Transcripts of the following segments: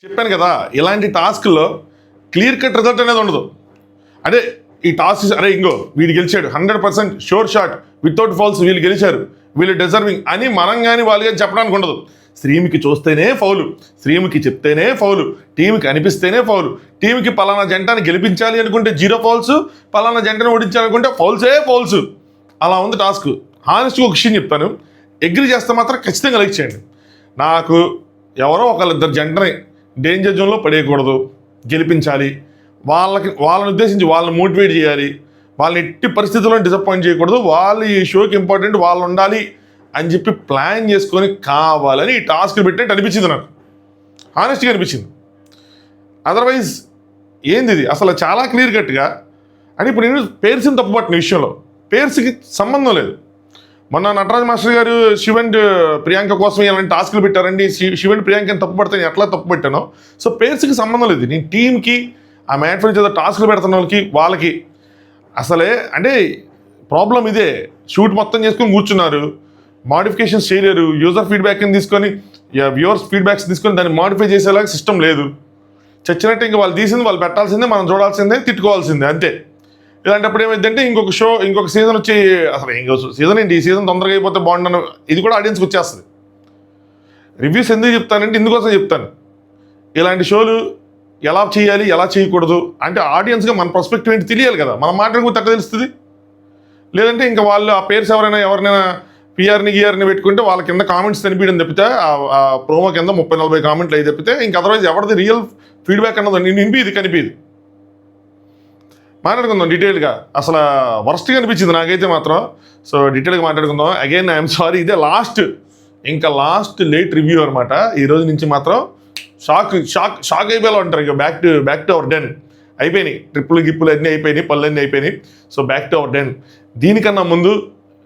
చెప్పాను కదా, ఇలాంటి టాస్క్లో క్లియర్ కట్ రిజల్ట్ అనేది ఉండదు. అదే ఈ టాస్క్ అరే ఇంకో వీడు గెలిచాడు 100% షోర్ షాట్ వితౌట్ ఫాల్స్, వీళ్ళు గెలిచారు, వీళ్ళు డిజర్వింగ్ అని మనం కానీ వాళ్ళు కానీ చెప్పడానికి ఉండదు. శ్రీముఖి చూస్తేనే ఫౌలు, శ్రీముఖి చెప్తేనే ఫౌలు, టీంకి అనిపిస్తేనే ఫౌలు, టీంకి పలానా జంటని గెలిపించాలి అనుకుంటే 0 ఫౌల్స్, పలానా జంటను ఓడించాలనుకుంటే ఫౌల్స్. అలా ఉంది టాస్క్. హానెస్ట్గా ఒక విషయం చెప్తాను, అగ్రి చేస్తే మాత్రం ఖచ్చితంగా లైక్ చేయండి. నాకు ఎవరో ఒకళ్ళిద్దరు జంటని డేంజర్ జోన్లో పడేయకూడదు, గెలిపించాలి, వాళ్ళని ఉద్దేశించి వాళ్ళని మోటివేట్ చేయాలి, వాళ్ళని ఎట్టి పరిస్థితుల్లో డిసప్పాయింట్ చేయకూడదు, వాళ్ళు ఈ షోకి ఇంపార్టెంట్, వాళ్ళు ఉండాలి అని చెప్పి ప్లాన్ చేసుకొని కావాలని ఈ టాస్క్ పెట్టినట్టు అనిపించింది నాకు, హానెస్ట్గా అనిపించింది. అదర్వైజ్ ఏంది ఇది అసలు చాలా క్లియర్ కట్గా. అని ఇప్పుడు నేను పేర్స్ని తప్పుపట్టిన విషయంలో పేర్స్కి సంబంధం లేదు. మొన్న నటరాజ్ మాస్టర్ గారు శివ్ అండ్ ప్రియాంక కోసం ఇలాంటి టాస్క్లు పెట్టారండి, శివ్ అండ్ ప్రియాంకని తప్పు పడితే నేను ఎట్లా తప్పు పెట్టానో, సో పేర్స్కి సంబంధం లేదు. నేను టీంకి ఆ మ్యాట్ ఫర్ చేత టాస్క్లు పెడుతున్న వాళ్ళకి అసలే అంటే ప్రాబ్లం ఇదే. షూట్ మొత్తం చేసుకొని కూర్చున్నారు, మాడిఫికేషన్స్ చేయలేరు, యూజర్ ఫీడ్బ్యాక్ని తీసుకొని వ్యూవర్స్ ఫీడ్బ్యాక్స్ తీసుకొని దాన్ని మాడిఫై చేసేలాగా సిస్టమ్ లేదు. చచ్చినట్టు ఇంకా వాళ్ళు తీసింది వాళ్ళు పెట్టాల్సిందే, మనం చూడాల్సిందే, తిట్టుకోవాల్సిందే, అంతే. ఇలాంటప్పుడు ఏమైందంటే ఇంకొక సీజన్ వచ్చి అసలు ఇంకో సీజన్ ఏంటి, ఈ సీజన్ తొందరగా అయిపోతే బాగుండను, ఇది కూడా ఆడియన్స్కి వచ్చేస్తుంది. రివ్యూస్ ఎందుకు చెప్తానంటే ఇందుకోసం చెప్తాను, ఇలాంటి షోలు ఎలా చేయాలి ఎలా చేయకూడదు అంటే ఆడియన్స్గా మన పర్స్పెక్టివ్ ఏంటి తెలియాలి కదా, మనం మాట్లాడుకుంటే తక్కువ తెలుస్తుంది. లేదంటే ఇంకా వాళ్ళు ఆ పేర్స్ ఎవరినైనా పిఆర్ని పెట్టుకుంటే వాళ్ళ కింద కామెంట్స్ తినిపించడం తప్పితే ఆ ప్రోమో కింద 30-40 కామెంట్లు అయి తప్పితే ఇంకా అదర్వైజ్ ఎవరిది రియల్ ఫీడ్బ్యాక్ అన్నది నింపిది కనిపించదు. మాట్లాడుకుందాం డీటెయిల్గా, అసలు వర్స్ట్గా అనిపించింది నాకైతే మాత్రం. సో డీటెయిల్గా మాట్లాడుకుందాం. అగైన్ ఐఎమ్ సారీ, ఇదే లాస్ట్ లేట్ రివ్యూ అనమాట. ఈ రోజు నుంచి మాత్రం షాక్ అయిపోయేలా ఉంటారు. ఇక బ్యాక్ టు అవర్ డెన్ అయిపోయినాయి, ట్రిప్పులు గిప్పులు అన్నీ అయిపోయినాయి, పళ్ళు అన్నీ అయిపోయినాయి. So back to our den. దీనికన్నా ముందు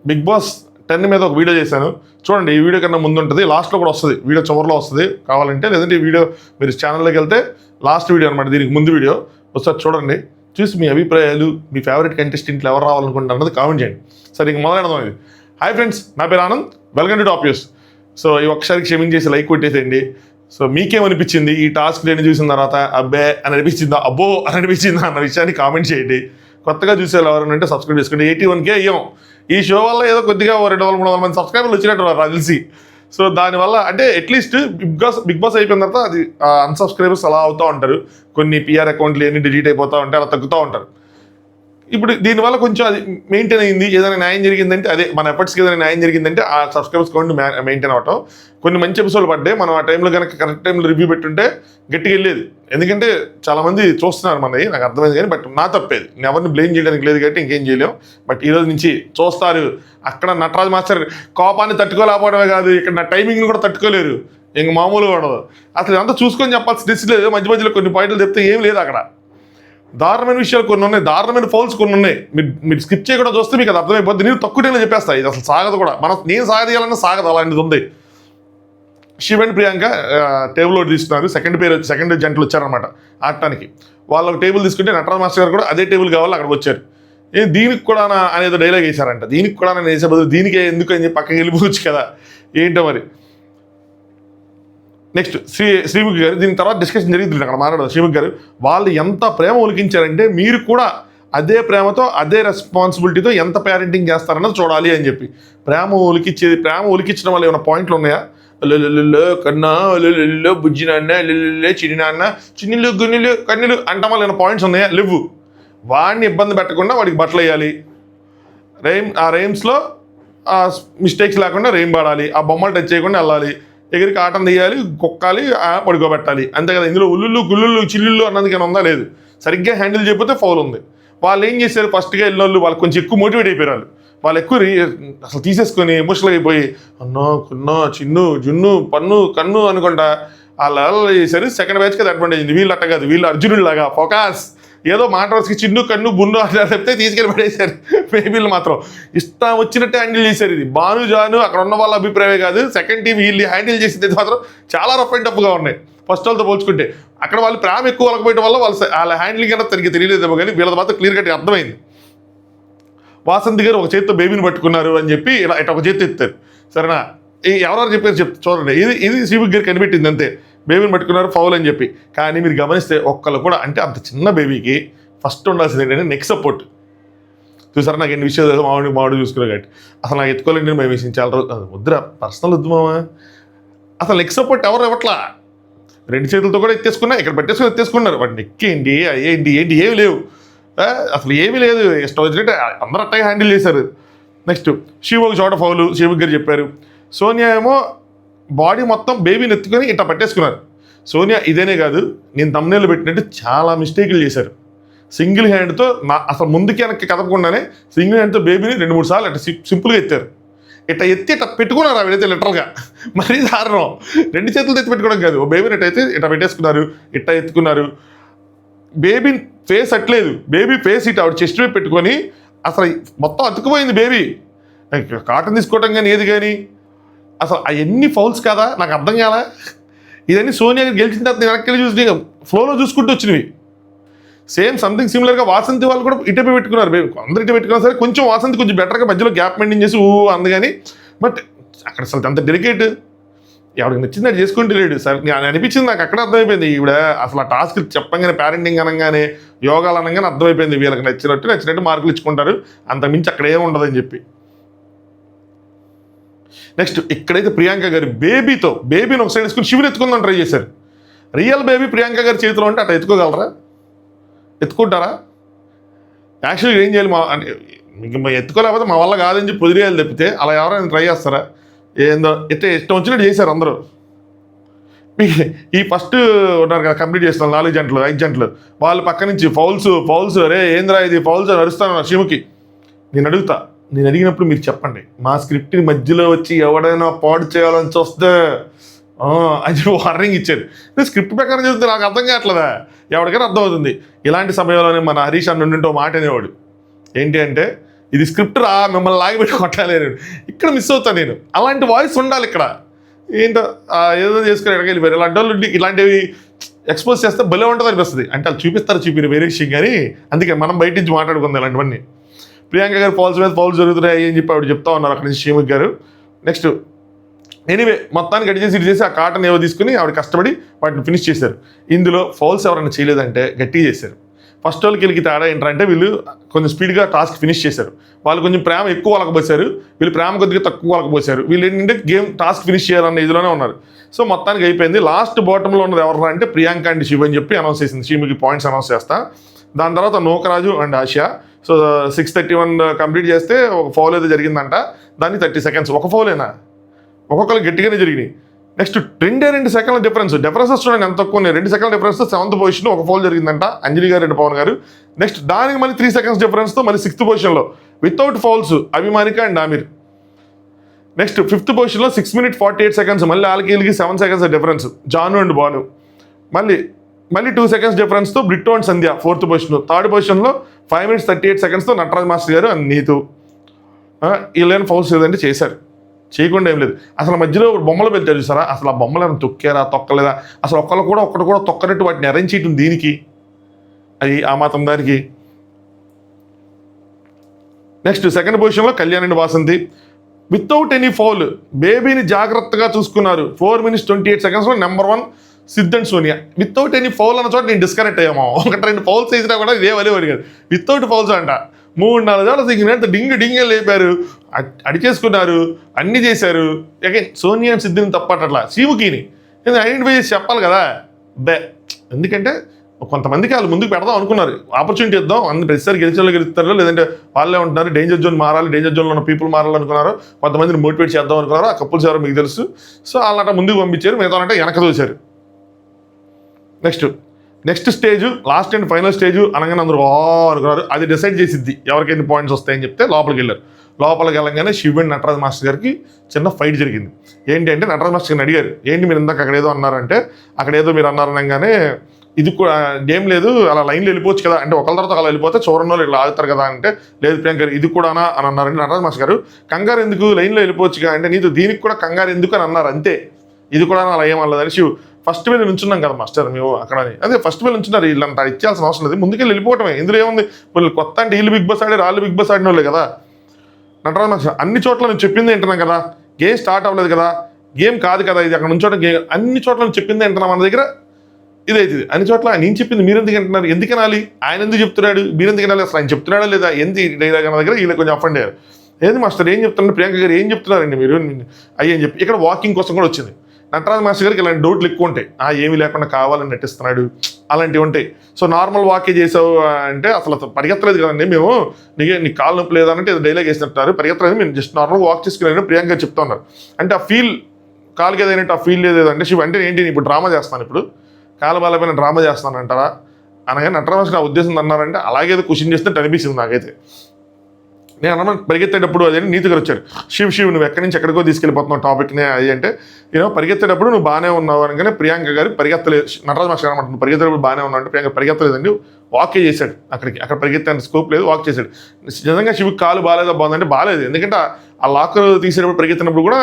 బిగ్ బాస్ 10 మీద ఒక వీడియో చేశాను, చూడండి. ఈ వీడియో కన్నా ముందు ఉంటుంది, లాస్ట్లో కూడా వస్తుంది, వీడియో చివరిలో వస్తుంది కావాలంటే, లేదంటే ఈ వీడియో మీరు ఛానల్లోకి వెళ్తే లాస్ట్ వీడియో అనమాట, దీనికి ముందు వీడియో ఒకసారి చూడండి. చూసి మీ అభిప్రాయాలు, మీ ఫేవరెట్ కంటెస్టెంట్లు ఎవరు రావాలనుకుంటారు అన్నది కామెంట్ చేయండి. సరే ఇంక మొదలెడదాం. ఇది హాయ్ ఫ్రెండ్స్, నా పేరు Anand, welcome to top news. So ఈ ఒక్కసారి క్షమించేసి లైక్ కొట్టేసేయండి. సో మీకేమనిపించింది ఈ టాస్క్ నేను చూసిన తర్వాత, అబ్బే అని అనిపించిందా, అబ్బో అని అనిపించిందా అన్న విషయాన్ని కామెంట్ చేయండి. కొత్తగా చూసేవాళ్ళు ఎవరైనా ఉంటే సబ్స్క్రైబ్ చేసుకోండి. 81K అయ్యాం ఈ షో వల్ల, ఏదో కొద్దిగా 200-300 మంది సబ్స్క్రైబర్లు వచ్చినట్టు నాకు తెలిసి. సో దానివల్ల అంటే అట్లీస్ట్ బిగ్ బాస్ అయిపోయిన తర్వాత అది అన్సబ్స్క్రైబర్స్ అలా అవుతూ ఉంటారు, కొన్ని పిఆర్ అకౌంట్లు అన్ని డిలీట్ అయిపోతూ ఉంటాయి, అలా తగ్గుతూ ఉంటారు. ఇప్పుడు దీనివల్ల కొంచెం అది మెయింటైన్ అయింది. ఏదైనా న్యాయం జరిగిందంటే, అదే మన ఎఫర్ట్స్కి ఏదైనా న్యాయం జరిగిందంటే ఆ సబ్స్క్రైబర్స్ కౌంట్ మెయింటైన్ అవటం. కొన్ని మంచి ఎపిసోడ్లు పడ్డాయి, మనం ఆ టైంలో కనుక కరెక్ట్ టైంలో రివ్యూ పెట్టుంటే గట్టిగా వెళ్ళేది. ఎందుకంటే చాలామంది చూస్తున్నారు మనది, నాకు అర్థమైంది. కానీ బట్ నా తప్పేది, నేను ఎవరిని బ్లేమ్ చేయడానికి లేదు కాబట్టి ఇంకేం చేయలేం. బట్ ఈ రోజు నుంచి చూస్తారు. అక్కడ నటరాజ్ మాస్టర్ కోపాన్ని తట్టుకోలేకపోవడమే కాదు, ఇక్కడ నా టైమింగ్ని కూడా తట్టుకోలేరు, ఇంక మామూలుగా ఉండదు. అసలు ఇదంతా చూసుకొని చెప్పాల్సిన డిస్ లేదు. మధ్యలో కొన్ని పాయింట్లు చెప్తే ఏం లేదు అక్కడ. దారుణమైన విషయాలు కొన్ని ఉన్నాయి, దారుణమైన ఫౌల్స్ కొన్ని ఉన్నాయి. మీరు స్కిప్ చేయకుండా చూస్తే మీకు అది అర్థమైపోద్ది. నేను తక్కువ టైంలో చెప్పేస్తా, ఇది అసలు సాగదు కూడా. నేను సాగదీయాలన్నా సాగదు, అలాంటిది ఉంది. శివ్ అండ్ ప్రియాంక టేబుల్ ఒకటి తీసుకున్నారు, సెకండ్ జంటలు వచ్చారనమాట ఆడటానికి. వాళ్ళు ఒక టేబుల్ తీసుకుంటే నటరాజ్ మాస్టర్ గారు కూడా అదే టేబుల్ కావాలి అక్కడికి వచ్చారు. దీనికి కూడా అనేది డైలాగ్ వేశారంట, దీనికి కూడా నేను వేసే బదులు దీనికే ఎందుకు అని చెప్పి పక్కకి వెళ్ళిపోవచ్చు కదా, ఏంటో మరి. నెక్స్ట్ శ్రీముఖి గారు, దీని తర్వాత డిస్కషన్ జరిగింది అక్కడ మాట్లాడదు. శ్రీముఖి గారు వాళ్ళు ఎంత ప్రేమ ఒలికించారంటే, మీరు కూడా అదే ప్రేమతో అదే రెస్పాన్సిబిలిటీతో ఎంత పేరెంటింగ్ చేస్తారన్నది చూడాలి అని చెప్పి. ప్రేమ ఒలికించడం వల్ల ఏమైనా పాయింట్లు ఉన్నాయా? కన్నా బుజ్జి నాన్న చిన్ని నాన్న చిన్నిలు గున్నిలు కన్నులు అంటాం వల్ల ఏమైనా పాయింట్స్ ఉన్నాయా? లేవు. వాడిని ఇబ్బంది పెట్టకుండా వాడికి బట్టలు వేయాలి, ఆ రైమ్స్లో మిస్టేక్స్ లేకుండా రైమ్ పాడాలి, ఆ బొమ్మలు టచ్ చేయకుండా వెళ్ళాలి, ఎగిరికి ఆటం తీయాలి, కుక్కాలి, పడుకోబెట్టాలి, అంతే కదా. ఇందులో ఉల్లుళ్ళు గుల్లుళ్ళు చిల్లుళ్ళు అన్నదికైనా ఉందా? లేదు. సరిగ్గా హ్యాండిల్ చేయకపోతే ఫౌల్ ఉంది. వాళ్ళు ఏం చేశారు, ఫస్ట్గా వెళ్ళినోళ్ళు వాళ్ళు కొంచెం ఎక్కువ మోటివేట్ అయిపోయారు. వాళ్ళు ఎక్కువ అసలు తీసేసుకొని ఎమోషనల్ అయిపోయి అన్నో కున్నో చిన్ను జున్ను పన్ను కన్ను అనుకుంటా వాళ్ళు చేశారు. సెకండ్ బ్యాచ్కి అది అడ్వాంటేజ్ ఉంది. వీళ్ళు అట్ట కాదు, వీళ్ళు అర్జునుడిలాగా ఫోకస్ ఏదో మాటవర్స్కి చిన్ను కన్ను బున్ను అట్లా చెప్తే తీసుకెళ్ళి పడేశారు. బేబీలు మాత్రం ఇష్టం వచ్చినట్టే హ్యాండిల్ చేశారు. ఇది జాను అక్కడ ఉన్న వాళ్ళ అభిప్రాయమే కాదు, సెకండ్ టీం వీళ్ళు హ్యాండిల్ చేసింది మాత్రం చాలా రఫ్ అండ్ టఫ్గా ఉన్నాయి ఫస్ట్ వాళ్ళతో పోల్చుకుంటే. అక్కడ వాళ్ళు ప్రేమ ఎక్కువ వాళ్ళకపోయడం వల్ల వాళ్ళ హ్యాండిలింగ్ అన్నది తనకి తెలియలేదేమో, కానీ వీళ్ళది మాత్రం క్లియర్ కట్గా అర్థమైంది. వాసంతి గారు ఒక చేతితో బేబీని పట్టుకున్నారు అని చెప్పి ఇట్లా ఒక చేతి ఎత్తారు. సరేనా, ఎవరెవరు చెప్పారు చూడండి. ఇది శ్రీముఖి గారు కనిపెట్టింది అంతే. బేబీని పట్టుకున్నారు ఫౌల్ అని చెప్పి. కానీ మీరు గమనిస్తే ఒక్కళ్ళు కూడా, అంటే అంత చిన్న బేబీకి ఫస్ట్ ఉండాల్సింది ఏంటంటే నెక్ సపోర్ట్. చూసారా, నాకు ఎన్ని విషయాలు మామిడి చూసుకున్నారు కాబట్టి అసలు నాకు ఎత్తుకోలేండి మేము వేసింది చాలా రోజు వద్దురా, పర్సనల్ వద్దు మామా. అసలు నెక్ సపోర్ట్ ఎవరు ఇవ్వట్లా, 2 చేతులతో కూడా ఎత్తేసుకున్నా, ఇక్కడ పెట్టేసుకుని ఎత్తేసుకున్నారు. వాటి నెక్ ఏంటి ఏంటి ఏమి లేవు, అసలు ఏమీ లేదు. ఇష్టం వచ్చినట్టు అందరూ అట్టగా హ్యాండిల్ చేశారు. నెక్స్ట్ శివ ఒక చోట ఫౌలు, శివ గారు చెప్పారు. సోనియా ఏమో బాడీ మొత్తం బేబీని ఎత్తుకొని ఇట్లా పట్టేసుకున్నారు. సోనియా ఇదేనే కాదు, నేను తమ్నేలు పెట్టినట్టు చాలా మిస్టేక్లు చేశారు. సింగిల్ హ్యాండ్తో అసలు ముందుకి వెనక్కి కదపకుండానే సింగిల్ హ్యాండ్తో బేబీని 2-3 సార్లు అట్లా సింపుల్గా ఎత్తారు. ఇట్లా ఎత్తి ఇట్లా పెట్టుకున్నారు ఆవిడైతే లిటరల్గా. మరీ దారుణం, 2 చేతులతో ఎత్తి పెట్టుకోవడం కాదు, ఓ బేబీని ఎట్టయితే ఇట్లా పెట్టేసుకున్నారు, ఇట్లా ఎత్తుకున్నారు. బేబీ ఫేస్ అట్లేదు, బేబీ ఫేస్ ఇటు ఆవిడ చెస్ట్ వైపు పెట్టుకొని అసలు మొత్తం అతుక్కుపోయింది బేబీ. కాటన్ తీసుకోవటం కానీ ఏది కానీ అసలు అవన్నీ ఫౌల్స్ కదా, నాకు అర్థం కాదా. ఇదన్నీ సోనియా గెలిచిన తర్వాత నేను వెనక్కి చూసి ఫ్లోలో చూసుకుంటూ వచ్చినవి. సేమ్ సంథింగ్ సిమిలర్గా వాసంతి వాళ్ళు కూడా ఇటే పెట్టుకున్నారు, అందరు ఇటే పెట్టుకున్నా సరే కొంచెం వాసంతి కొంచెం బెటర్గా మధ్యలో గ్యాప్ మెయింటైన్ చేసి అందుకని. బట్ అక్కడ అసలు అంత డెలికేట్, ఎవరికి నచ్చింది అది చేసుకుంటూ లేడు. సరే నేను అనిపించింది, నాకు అక్కడ అర్థమైపోయింది ఈవిడ అసలు ఆ టాస్క్ చెప్పంగానే పేరెంటింగ్ అనగానే యోగాలు అనగానే అర్థమైపోయింది వీళ్ళకి నచ్చినట్టు మార్కులు ఇచ్చుకుంటారు, అంత మించి అక్కడ ఏమి ఉండదని చెప్పి. నెక్స్ట్ ఇక్కడైతే ప్రియాంక గారు బేబీని ఒక సైడ్ వేసుకుని శివుని ఎత్తుకుందాం ట్రై చేశారు. రియల్ బేబీ ప్రియాంక గారి చేతిలో ఉంటే అట్లా ఎత్తుకోగలరా, ఎత్తుకుంటారా? యాక్చువల్గా ఏం చేయాలి, మీకు ఎత్తుకోలేకపోతే మా వల్ల కాదని చెప్పి వదిలేయాలి తప్పితే అలా ఎవరైనా ట్రై చేస్తారా? ఏందో ఇష్టం వచ్చినట్టు చేశారు అందరూ. ఈ ఫస్ట్ ఉన్నారు కదా కంప్లీట్ చేస్తున్నారు 4 జంటలు 5 జంటలు, వాళ్ళు పక్క నుంచి ఫౌల్స్ అరే ఏంద్రా ఇది ఫౌల్స్ అని అరుస్తాను శివుకి. నేను అడిగినప్పుడు మీరు చెప్పండి, మా స్క్రిప్ట్ని మధ్యలో వచ్చి ఎవడైనా పాడు చేయాలని చూస్తే అని చెప్పి వార్నింగ్ ఇచ్చారు. నేను స్క్రిప్ట్ ప్రకారం చదివితే నాకు అర్థం కావట్లేదా, ఎవరికైనా అర్థం అవుతుంది. ఇలాంటి సమయంలోనే మన హరీష్ అన్న ఉండింటో మాట అనేవాడు ఏంటి అంటే, ఇది స్క్రిప్ట్ రా మిమ్మల్ని లాగిపెట్టి కొట్టాలి. ఇక్కడ మిస్ అవుతాను నేను, అలాంటి వాయిస్ ఉండాలి ఇక్కడ. ఏంటో ఏదో చేసుకుని ఎక్కడికి వెళ్ళిపోయారు. ఇలాంటి వాళ్ళు ఇలాంటివి ఎక్స్పోజ్ చేస్తే భలే ఉంటుంది అనిపిస్తుంది. అంటే వాళ్ళు చూపిరు వేరే విషయం కానీ, అందుకే మనం బయట నుంచి మాట్లాడుకుందాం ఇలాంటివన్నీ. ప్రియాంక గారు ఫాల్స్ మీద ఫాల్స్ జరుగుతున్నాయి అని చెప్పి ఆవిడ చెప్తా ఉన్నారు అక్కడి నుంచి శ్రీముఖ్ గారు. నెక్స్ట్ ఎనీవే మొత్తానికి ఇటు చేసి ఆ కాటన్ ఏవో తీసుకుని ఆవిడ కష్టపడి వాటిని ఫినిష్ చేశారు. ఇందులో ఫౌల్స్ ఎవరైనా చేయలేదంటే గట్టిగా చేశారు. ఫస్ట్ వాళ్ళకి వీళ్ళకి తేడా ఏంటంటే వీళ్ళు కొంచెం స్పీడ్గా టాస్క్ ఫినిష్ చేశారు, వాళ్ళు కొంచెం ప్రేమ ఎక్కువ వాళ్ళకపోసారు, వీళ్ళు ప్రేమ కొద్దిగా తక్కువ వాళ్ళకపోసారు. వీళ్ళు ఏంటంటే గేమ్ టాస్క్ ఫినిష్ చేయాలన్న ఇదిలోనే ఉన్నారు. సో మొత్తానికి అయిపోయింది. లాస్ట్ బాటంలో ఉన్నది ఎవరు అంటే ప్రియాంక అండ్ శివ అని చెప్పి అనౌన్స్ చేసింది. శివకి పాయింట్స్ అనౌన్స్ చేస్తా. దాని తర్వాత Nookaraju and Asia. So 6:31 complete చేస్తే ఒక ఫౌల్ అయితే జరిగిందంట, దాన్ని 30 సెకండ్స్. ఒక ఫౌలేనా, ఒక్కొక్కరు గట్టిగానే జరిగినాయి. నెక్స్ట్ 2 సెకండ్ల డిఫరెన్స్ చూడండి ఎంత తక్కువ ఉన్నాయి. 2 సెకండ్ల డిఫరెన్స్తో 7th పొజిషన్ ఒక ఫౌల్ జరిగిందంట అంజలి గారు అండ్ పవన్ గారు. నెక్స్ట్ దానికి మళ్ళీ 3 సెకండ్స్ డిఫరెన్స్తో మళ్ళీ 6th పొజిషన్లో without fouls Abhimanika and Aamir. Next 5th పొజిషన్లో 6 minutes 48 seconds మళ్ళీ వాళ్ళకి 7 seconds difference Janu and Banu. మళ్ళీ 2 seconds డిఫరెన్స్తో బ్రిట్టో అండ్ సంధ్య 4th పొజిషన్లో. 3rd పొజిషన్లో 5 minutes 38 secondsతో నటరాజ్ మాస్టర్ గారు అండ్ నీతు. వీళ్ళని ఫౌల్స్ ఏదంటే చేశారు, చేయకుండా ఏం లేదు. అసలు మధ్యలో బొమ్మలు పెడతారు చూసారా, అసలు ఆ బొమ్మలు ఏమైనా తొక్కారా తొక్కలేదా, అసలు ఒక్కటి కూడా తొక్కనట్టు వాటిని అరేంజ్ చేయటం దీనికి, అది ఆ మాత్రం దానికి. నెక్స్ట్ 2nd పొజిషన్లో Kalyan and Vasanthi without any foul బేబీని జాగ్రత్తగా చూసుకున్నారు. 4 minutes 28 secondsలో number 1 Siddh and Sonia. Without any foul అన్న చోట నేను డిస్కనెక్ట్ అయ్యాము. 1-2 ఫౌల్స్ వేసినా కూడా ఇదే వలి కాదు, వితౌట్ ఫౌల్స్ అంట. 3-4 సార్లు సింగినట్టు డింగ్ లేపారు, అడిచేసుకున్నారు, అన్నీ చేశారు. అగైన్ సోనియా అండ్ సిద్ధిని తప్పట్లా శివుకిని ఐడెంటిఫై చేసి చెప్పాలి కదా. ఎందుకంటే కొంతమందికి వాళ్ళు ముందుకు పెడదాం అనుకున్నారు, ఆపర్చునిటీ ఇద్దాం, ప్రతిసారి గెలిచేవాళ్ళు గెలుస్తారు, లేదంటే వాళ్ళే ఉంటున్నారు డేంజర్ జోన్ మారాలి, డేంజర్ జోన్లో ఉన్న పీపుల్ మారాలనుకున్నారు, కొంతమందిని మోటివేట్ చేద్దాం అనుకున్నారు. ఆ కపుల్స్ ఎవరో మీకు తెలుసు. సో వాళ్ళంట ముందుకు పంపించారు, మిగతా అంటే వెనక దోశారు. Next stage last and final stage అనగానే అందరూ అనుకున్నారు, అది డిసైడ్ చేసిద్ది ఎవరికి ఎన్ని పాయింట్స్ వస్తాయని చెప్తే లోపలికి వెళ్ళారు. లోపలికి వెళ్ళగానే శివ్ అండ్ నటరాజ్ మాస్టర్ గారికి చిన్న ఫైట్ జరిగింది. ఏంటి అంటే నటరాజ్ మాస్టర్ గారిని అడిగారు, ఏంటి మీరు ఇందాక అక్కడ ఏదో అన్నారంటే, అక్కడ ఏదో మీరు అన్నారనగానే ఇది కూడా గేమ్ లేదు, అలా లైన్లో వెళ్ళిపోవచ్చు కదా అంటే, ఒకళ్ళ తర్వాత అలా వెళ్ళిపోతే చూడండి వాళ్ళు ఇలా ఆగుతారు కదా అంటే, లేదు ప్రియాంక గారు ఇది కూడానా అని అన్నారంటే నటరాజ్ మాస్టర్ గారు, కంగారు ఎందుకు లైన్లో వెళ్ళిపోవచ్చుగా అంటే, నీతో దీనికి కూడా కంగారు ఎందుకు అని అన్నారు అంతే, ఇది కూడా అలా ఏమన్నదని. శివ్ ఫస్ట్ మీద నుంచున్నాం కదా మాస్టర్ మేము అక్కడ, అదే ఫస్ట్ మీద నుంచున్నారు, వీళ్ళంతా ఇచ్చాల్సిన అవసరం లేదు, ముందుకెళ్ళి వెళ్ళిపోవటమే, ఇందులో ఏముంది, వీళ్ళు కొత్త అంటే వీళ్ళు బిగ్ బాస్ ఆడారు, వాళ్ళు బిగ్ బాస్ ఆడిన వాళ్ళే కదా. నటరాజ్ మాస్టర్ అన్ని చోట్ల నేను చెప్పింది వింటున్నాం కదా, గేమ్ స్టార్ట్ అవ్వలేదు కదా, గేమ్ కాదు కదా ఇది, అక్కడ నుంచోట గేమ్ అన్ని చోట్ల చెప్పింది అంటున్నా మన దగ్గర ఇదైతే అన్ని చోట్ల నేను చెప్పింది మీరు ఎందుకు అంటున్నారు, ఎందుకు అనాలి, ఆయన ఎందుకు చెప్తున్నాడు, మీరు ఎందుకు అనాలి, అసలు ఆయన చెప్తున్నాడా లేదా, ఎందుకు డైలాగ్ అన్న దగ్గర వీళ్ళు కొంచెం అఫెండ్ అయ్యారు. ఏంది మాస్టర్ ఏం చెప్తున్నారు, ప్రియాంక గారు ఏం చెప్తున్నారండి మీరు అయ్యని చెప్పి. ఇక్కడ వాకింగ్ కోసం కూడా వచ్చింది. నటరాజ్ మాస్టర్ గారికి ఇలాంటి డౌట్లు ఎక్కువ ఉంటాయి, ఏమీ లేకుండా కావాలని నటిస్తున్నాడు అలాంటివి ఉంటాయి. సో నార్మల్ వాకే చేసావు అంటే అసలు పరిగెత్తలేదు కదండి మేము, నీకు కాలు నొప్పి లేదంటే ఏదో డైలాగ్ వేసినట్టున్నారు, పరిగెత్తలేదు మేము జస్ట్ నార్మల్ వాక్ చేసుకుని ప్రియాంక గారు చెప్తా ఉన్నారు. అంటే ఆ ఫీల్ కాలుకి ఏదైనా ఆ ఫీల్ లేదంటే శివ అంటే ఏంటి ఇప్పుడు డ్రామా చేస్తాను, ఇప్పుడు కాలు బాలపైన డ్రామా చేస్తాను అంటారా అనగా నటరాజ్ నా ఉద్దేశం అన్నారంటే అలాగే ఏదో క్వశ్చన్ చేస్తే అనిపించింది నాకైతే. నేను అన్న పరిగెత్తేటప్పుడు అదే నీతి గారు వచ్చాడు, శివ్ నువ్వు ఎక్కడి నుంచి ఎక్కడికో తీసుకెళ్ళిపోతున్నావు టాపిక్నే అది అంటే, పరిగెత్తేటప్పుడు నువ్వు బాగానే ఉన్నావు అనగానే ప్రియాంక గారు పరిగెత్తలేదు, నటరాజ్ మాస్టర్ అనమాట నువ్వు పరిగెత్తేటప్పుడు బాగానే ఉన్నావు అంటే ప్రియాంక పరిగెత్తలేదండి వాకే చేశాడు, అక్కడ పరిగెత్తే స్కోప్ లేదు వాక్ చేశాడు. నిజంగా శివుకి కాలు బాగాలేదా బాగుందంటే బాగాలేదు, ఎందుకంటే ఆ లాకర్ తీసేటప్పుడు పరిగెత్తినప్పుడు కూడా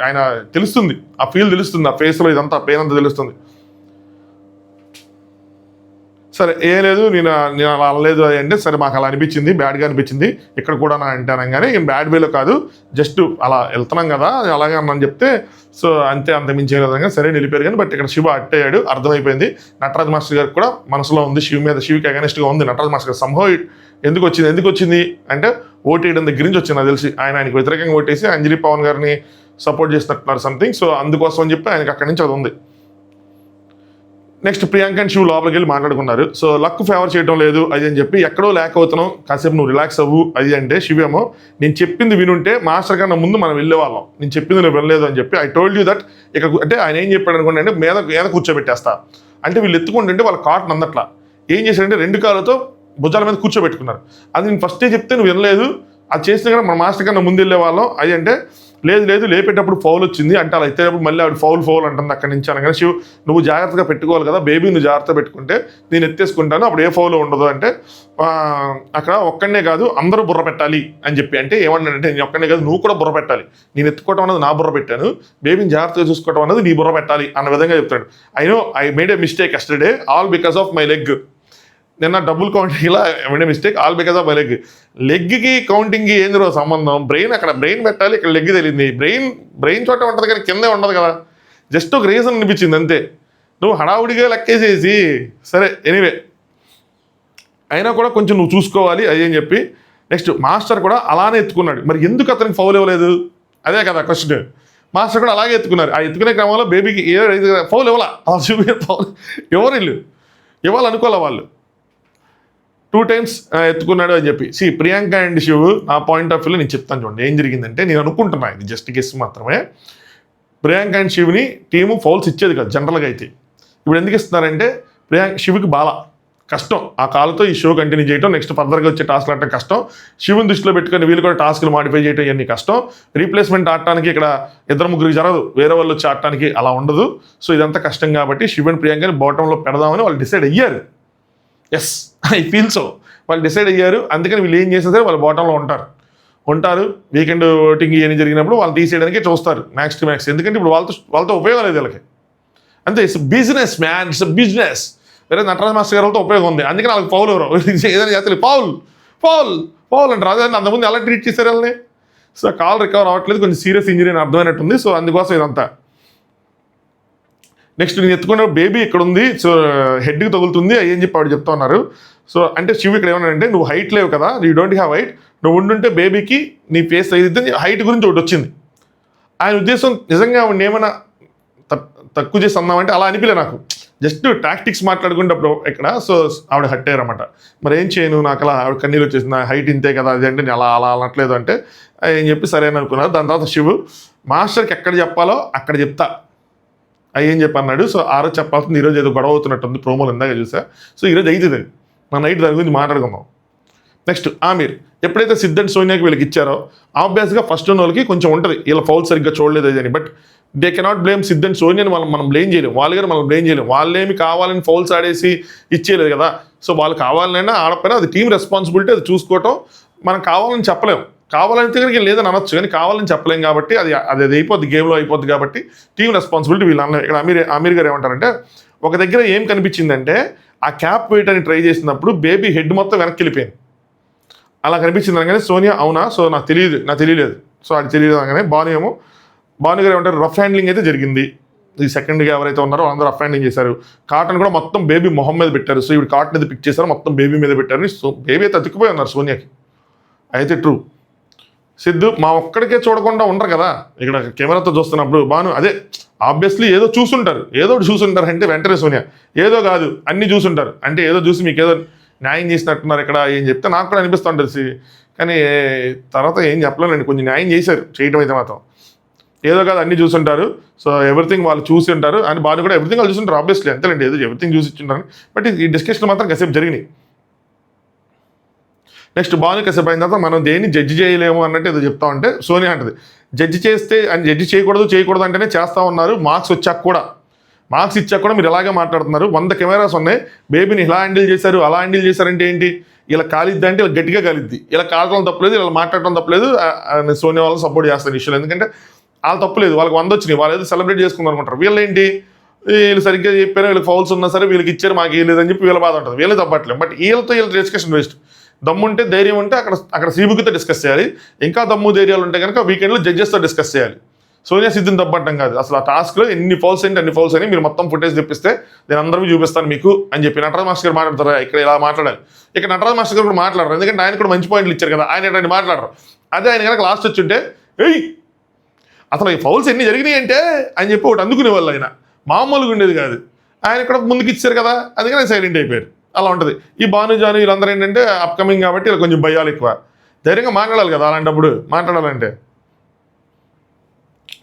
ఆయన తెలుస్తుంది, ఆ ఫీల్ తెలుస్తుంది, ఆ ఫేస్లో ఇదంతా పెయిన్ అంతా తెలుస్తుంది. సరే ఏం లేదు నేను అలా అనలేదు అది అంటే, సరే మాకు అలా అనిపించింది, బ్యాడ్గా అనిపించింది ఇక్కడ కూడా నా అంటాను, కానీ బ్యాడ్ వేలో కాదు జస్ట్ అలా వెళ్తున్నాం కదా అలాగే అన్నాను చెప్తే, సో అంత మించే విధంగా సరే నిలిపారు. కానీ బట్ ఇక్కడ శివ అట్టయ్యాడు, అర్థమైపోయింది. నటరాజ్ మాస్టర్ గారికి కూడా మనసులో ఉంది శివుకి అగెనిస్ట్గా ఉంది నటరాజ్ మాస్టర్ గారు. సంభవం ఎందుకు వచ్చింది అంటే ఓటేయడం దగ్గర నుంచి వచ్చింది నాకు తెలిసి, ఆయనకి వ్యతిరేకంగా ఓటేసి అంజలి పవన్ గారిని సపోర్ట్ చేస్తున్నట్టున్నారు సంథింగ్. సో అందుకోసం అని చెప్పి ఆయనకి అక్కడి నుంచి అది ఉంది. నెక్స్ట్ ప్రియాంక అండ్ శివ్ లోపలికి వెళ్ళి మాట్లాడుకున్నారు. సో లక్ ఫేవర్ చేయడం లేదు అది అని చెప్పి, ఎక్కడో లేక అవుతున్నాం కాసేపు నువ్వు రిలాక్స్ అవ్వు అది అంటే, శివేమో నేను చెప్పింది వినుంటే మాస్టర్ కన్నా ముందు మనం వెళ్ళేవాళ్ళం, నేను చెప్పింది నువ్వు వినలేదు అని చెప్పి, ఐ టోల్డ్ యూ దట్ ఇక్కడ అంటే ఆయన ఏం చెప్పాడు అనుకోండి అంటే మీద కూర్చోబెట్టేస్తా అంటే, వీళ్ళు ఎత్తుకుంటుంటే వాళ్ళ కాటన్ అందట్లా ఏం చేశారంటే 2 కాళ్ళతో భుజాల మీద కూర్చోబెట్టుకున్నారు. అది నేను ఫస్టే చెప్తే నువ్వు వినలేదు, అది చేస్తే కన్నా మన మాస్టర్ కన్నా ముందు వెళ్ళేవాళ్ళం అది అంటే, లేదు లేపేటప్పుడు ఫౌల్ వచ్చింది అంటే అలా ఎత్తేటప్పుడు మళ్ళీ ఆవిడ ఫౌల్ అంటుంది అక్కడి నుంచి అనగానే, శివ్ నువ్వు జాగ్రత్తగా పెట్టుకోవాలి కదా బేబీ, నువ్వు జాగ్రత్తగా పెట్టుకుంటే నేను ఎత్తేసుకుంటాను అప్పుడు ఏ ఫౌల్ ఉండదు అంటే, అక్కడ ఒక్కడనే కాదు అందరూ బుర్ర పెట్టాలి అని చెప్పి అంటే ఏమన్నాడంటే, నేను ఒక్కడనే కాదు నువ్వు కూడా బుర్ర పెట్టాలి, నేను ఎత్తుకోవటం అనేది నా బుర్ర పెట్టాను, బేబీని జాగ్రత్తగా చూసుకోవటం అనేది నీ బుర్ర పెట్టాలి అన్న విధంగా చెప్తాడు. I made a mistake yesterday all because of my leg, నిన్న డబుల్ కౌంటింగ్ ఇలా ఏమైనా mistake all because of my లెగ్కి కౌంటింగ్కి ఏంది రోజు సంబంధం, అక్కడ బ్రెయిన్ పెట్టాలి, ఇక్కడ లెగ్ తెలియంది, బ్రెయిన్ చోట ఉంటుంది కానీ కిందే ఉండదు కదా, జస్ట్ ఒక రీజన్ అనిపించింది అంతే, నువ్వు హడావుడిగా లెక్కేసేసి సరే ఎనీవే అయినా కూడా కొంచెం నువ్వు చూసుకోవాలి అది అని చెప్పి. నెక్స్ట్ మాస్టర్ కూడా అలానే ఎత్తుకున్నాడు, మరి ఎందుకు అతనికి ఫౌల్ ఇవ్వలేదు అదే కదా క్వశ్చన్. మాస్టర్ కూడా అలాగే ఎత్తుకున్నారు, ఆ ఎత్తుకునే క్రమంలో బేబీకి ఫౌల్ ఇవ్వాలా, ఫౌల్ ఎవరు ఇవ్వాలనుకోలే వాళ్ళు 2 times ఎత్తుకున్నాడు అని చెప్పి. ప్రియాంక అండ్ శివ్ నా పాయింట్ ఆఫ్ వ్యూలో నేను చెప్తాను చూడండి ఏం జరిగిందంటే, నేను అనుకుంటున్నా ఇది జస్ట్ గెస్ మాత్రమే, ప్రియాంక అండ్ శివ్ని టీము ఫౌల్స్ ఇచ్చేది కదా జనరల్గా అయితే, ఇప్పుడు ఎందుకు ఇస్తున్నారంటే శివ్కి బాగా కష్టం ఆ కాలుతో ఈ షో కంటిన్యూ చేయడం, నెక్స్ట్ ఫర్దర్గా వచ్చే టాస్క్లు ఆడటం కష్టం, శివుని దృష్టిలో పెట్టుకొని వీళ్ళు కూడా టాస్క్లు మాడిఫై చేయడం ఇవన్నీ కష్టం, రీప్లేస్మెంట్ ఆడటానికి ఇక్కడ 2-3 జరగదు, వేరే వాళ్ళు వచ్చి ఆడటానికి అలా ఉండదు. సో ఇదంతా కష్టం కాబట్టి శివ్ అండ్ ప్రియాంకని బాటంలో పెడదామని వాళ్ళు డిసైడ్ అయ్యారు. ఎస్ ఐ ఫీల్ సో వాళ్ళు డిసైడ్ అయ్యారు, అందుకని వీళ్ళు ఏం చేసినా సరే వాళ్ళు బాటంలో ఉంటారు. వీకెండ్ ఓటింగ్ ఏం జరిగినప్పుడు వాళ్ళు తీసేయడానికి చూస్తారు మ్యాక్స్ టు మ్యాక్స్, ఎందుకంటే ఇప్పుడు వాళ్ళతో ఉపయోగం లేదు వీళ్ళకి, అంతే it's business man, it's business. వేరే నటరాజ్ మాస్టర్ గారితో ఉపయోగం ఉంది, అందుకని వాళ్ళకి ఫౌల్ ఎవరు ఏదైనా చేస్తారు ఫౌల్ అంటారు, అదే అంతకుముందు ఎలా ట్రీట్ చేశారు వాళ్ళని. సో కాల్ రికవర్ అవ్వట్లేదు, కొంచెం సీరియస్ ఇంజరీ అని అర్థమైనట్టుంది, సో అందుకోసం ఇదంతా. నెక్స్ట్ నేను ఎత్తుకున్న బేబీ ఇక్కడ ఉంది, సో హెడ్కి తగులుతుంది అని చెప్పి ఆవిడ చెప్తా ఉన్నారు. సో అంటే శివ్ ఇక్కడ ఏమన్నాడంటే, నువ్వు హైట్ లేవు కదా, యూ డోంట్ హ్యావ్ హైట్, నువ్వు ఉండుంటే బేబీకి నీ ఫేస్ అయితే హైట్ గురించి ఒకటి వచ్చింది. ఆయన ఉద్దేశం నిజంగా ఆవిడ ఏమైనా తక్కువ చేసి అన్నామంటే అలా అనిపించలే నాకు, జస్ట్ టాక్టిక్స్ మాట్లాడుకునేటప్పుడు ఇక్కడ. సో ఆవిడ హట్ అయ్యారన్నమాట, మరి ఏం చేయను నాకు అలా ఆవిడ కన్నీళ్ళు వచ్చేసింది, నా హైట్ ఇంతే కదా అది అంటే నేను అలా అనట్లేదు అంటే ఏం చెప్పి సరే అని అనుకున్నారు. దాని తర్వాత శివ్ మాస్టర్కి ఎక్కడ చెప్పాలో అక్కడ చెప్తా ఏం చెప్పి అన్నాడు. సో ఆ రోజు చెప్పాల్సింది ఈరోజు ఏదో గొడవ అవుతున్నట్టుంది, ప్రోమోలు ఇందాక చూసా. సో ఈరోజు అవుతుంది, మన నైట్ దాని గురించి మాట్లాడుకుందాం. నెక్స్ట్ ఆమీర్ ఎప్పుడైతే సిద్ధ్ అండ్ సోనియాకి వీళ్ళకి ఇచ్చారో ఆబ్వియస్గా ఫస్ట్ ఉన్న వాళ్ళకి కొంచెం ఉంటుంది వీళ్ళ ఫౌల్ సరిగ్గా చూడలేదు అని, but they cannot blame Siddh and సోనియాని మనం బ్లేమ్ చేయలేము, వాళ్ళు గారు మనం బ్లేమ్ చేయలేము, వాళ్ళేమి కావాలని ఫౌల్స్ ఆడేసి ఇచ్చేయలేదు కదా. సో వాళ్ళు కావాలైనా ఆడకపోయినా అది టీం రెస్పాన్సిబిలిటీ, అది చూసుకోవటం. మనం కావాలని చెప్పలేము, కావాలని దగ్గరికి లేదని అనొచ్చు కానీ కావాలని చెప్పలేం కాబట్టి అది అయిపోద్ది, గేమ్లో అయిపోద్ది కాబట్టి టీం రెస్పాన్సిబిలిటీ వీళ్ళు అన్న. ఇక్కడ అమీర్ గారు ఏమంటారంటే, ఒక దగ్గర ఏం కనిపించిందంటే ఆ క్యాప్ వేయటాన్ని ట్రై చేసినప్పుడు బేబీ హెడ్ మొత్తం వెనక్కి వెళ్ళిపోయింది, అలా కనిపించింది అనగానే సోనియా అవునా, సో నాకు తెలియలేదు, సో అది తెలియదు అనగానే బాను ఏమో భాను గారు ఏమంటారు, రఫ్ హ్యాండ్లింగ్ అయితే జరిగింది, ఈ సెకండ్గా ఎవరైతే ఉన్నారో అందరూ రఫ్ హ్యాండ్లింగ్ చేశారు, కాటన్ కూడా మొత్తం బేబీ మొహం మీద పెట్టారు, సో ఇవి కాటన్ అయితే పిక్ చేశారు, మొత్తం బేబీ మీద పెట్టారు, సో బేబీ అయితే అతుక్కుపోయి ఉన్నారు సోనియాకి, అయితే ట్రూ. సిద్ధు మా ఒక్కడికే చూడకుండా ఉండరు కదా, ఇక్కడ కెమెరాతో చూస్తున్నప్పుడు భాను అదే ఆబ్వియస్లీ ఏదో చూసుంటారు, ఏదో ఒకటి చూసుంటారు అంటే వెంటనే సోనియా ఏదో కాదు అన్నీ చూసుంటారు, అంటే ఏదో చూసి మీకు ఏదో న్యాయం చేసినట్టున్నారు ఇక్కడ ఏం చెప్తే నాకు కూడా అనిపిస్తుంటుంది, కానీ తర్వాత ఏం చెప్పలేనండి, కొంచెం న్యాయం చేశారు చేయటం అయితే మాత్రం, ఏదో కాదు అన్నీ చూసుంటారు, సో ఎవ్రీథింగ్ వాళ్ళు చూసి ఉంటారు అని భాను కూడా ఎవ్రీథింగ్ వాళ్ళు చూసుంటారు ఆబ్వియస్లీ, అంతేలేండి ఏదో ఎవ్రీథింగ్ చూసి ఇచ్చింటారు, బట్ ఈ డిస్కషన్ మాత్రం కాసేపు జరిగినాయి. నెక్స్ట్ భాను కాసేపు అయిన తర్వాత మనం దేన్ని జడ్జి చేయలేము అన్నట్టు ఏదో చెప్తా ఉంటే సోనియా అంటది, జడ్జి చేస్తే అని జడ్జి చేయకూడదు అంటేనే చేస్తూ ఉన్నారు, మార్క్స్ వచ్చాక కూడా మార్క్స్ ఇచ్చాక కూడా మీరు ఇలాగే మాట్లాడుతున్నారు, 100 కెమెరాస్ ఉన్నాయి, బేబీని ఇలా హ్యాండిల్ చేశారు అలా హ్యాండిల్ చేశారంటే ఏంటి, ఇలా కాలిద్ది అంటే ఇలా గట్టిగా కాలిద్ది, ఇలా కాలటం తప్పలేదు, ఇలా మాట్లాడటం తప్పలేదు, సోనియా వాళ్ళు సపోర్ట్ చేస్తారు ఇష్యూలు, ఎందుకంటే వాళ్ళు తప్పలేదు, వాళ్ళకి 100 వచ్చినాయి, వాళ్ళు ఏదో సెలబ్రేట్ చేసుకుందాం అనుకుంటారు, వీళ్ళు ఏంటి వీళ్ళు సరిగ్గా చెప్పారు, వీళ్ళకి ఫౌల్స్ ఉన్నా సరే వీళ్ళకి ఇచ్చారు మాకు లేదని చెప్పి వీళ్ళ బాధ ఉంటుంది, వీళ్ళు తప్పట్లేదు, బట్ వీళ్ళ డిస్కషన్ వేస్ట్. దమ్ముంటే ధైర్యం ఉంటే అక్కడ శ్రీముఖితో డిస్కస్ చేయాలి, ఇంకా దమ్ము ధైర్యాలు ఉంటే కనుక వీకెండ్లో జడ్జెస్తో డిస్కస్ చేయాలి, సోనియా సిద్ధుని తప్పట్టం కాదు, అసలు ఆ టాస్క్లో ఎన్ని ఫౌల్స్ ఏంటి అన్ని ఫౌల్స్ అని మీరు మొత్తం ఫుటేజ్ తెప్పిస్తే నేను అందరికీ చూపిస్తాను మీకు అని చెప్పి నటరాజ్ మాస్టర్ గారు మాట్లాడతారా, ఇక్కడ ఇలా మాట్లాడాలి, ఇక్కడ నటరాజ్ మాస్టర్ గారు కూడా మాట్లాడరు, ఎందుకంటే ఆయన కూడా మంచి పాయింట్లు ఇచ్చారు కదా, ఆయన ఏంటంటే మాట్లాడరు, అదే ఆయన కనుక లాస్ట్ వచ్చి ఉంటే ఏయ్ అసలు ఈ ఫౌల్స్ ఎన్ని జరిగినాయి అంటే అని చెప్పి ఒకటి అందుకునే వాళ్ళు, ఆయన మామూలుగా ఉండేది కాదు, ఆయన ఇక్కడ ముందుకు ఇచ్చారు కదా అందుకని సైలెంట్ అయిపోయారు, అలా ఉంటుంది. ఈ భాను జాను వీళ్ళందరూ ఏంటంటే అప్కమింగ్ కాబట్టి వీళ్ళు కొంచెం భయాలు ఎక్కువ, ధైర్యంగా మాట్లాడాలి కదా అలాంటప్పుడు మాట్లాడాలంటే.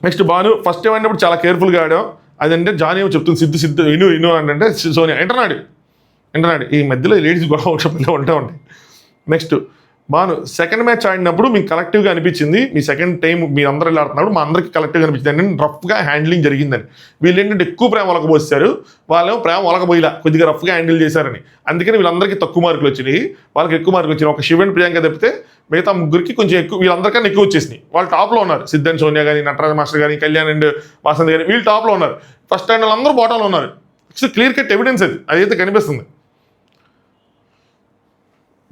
నెక్స్ట్ భాను ఫస్ట్ టైం అయినప్పుడు చాలా కేర్ఫుల్గా ఆడాం, అదంటే జాను ఏమో చెప్తుంది సిద్ధు ఇను అంటే సోనియా ఇంటర్నాడు ఈ మధ్యలో లేడీస్ గొడవ ఉంటూ ఉంటాయి. నెక్స్ట్ భాను సెకండ్ మ్యాచ్ ఆడినప్పుడు మీకు కలెక్టివ్గా అనిపించింది, మీ సెకండ్ టైం మీరు అందరూ ఇలా ఆడుతున్నప్పుడు మా అందరికీ కలెక్టివ్గా అనిపించింది అంటే రఫ్గా హ్యాండ్లింగ్ జరిగిందని, వీళ్ళు ఏంటంటే ఎక్కువ ప్రేమ ఒలకపోసారు, వాళ్ళేమో ప్రేమ ఒలకపోయిలా కొద్దిగా రఫ్గా హ్యాండిల్ చేశారని, అందుకని వీళ్ళందరికీ తక్కువ మార్కులు వచ్చినాయి, వాళ్ళకి ఎక్కువ మార్కులు వచ్చినాయి, ఒక శివన్ ప్రియాంక తప్పితే మిగతా ముగ్గురికి కొంచెం ఎక్కువ, వీళ్ళందరికన్నా ఎక్కువ వచ్చేసినాయి, వాళ్ళు టాప్లో ఉన్నారు, సిద్ధన్ సోనియా కానీ నటరాజ్ మాస్టర్ కానీ కళ్యాణ్ అండ్ వాసంత్ కానీ వీళ్ళు టాప్లో ఉన్నారు, ఫస్ట్ టైం వాళ్ళందరూ బాటంలో ఉన్నారు, క్లియర్ కట్ ఎవిడెన్స్ అదైతే కనిపిస్తుంది.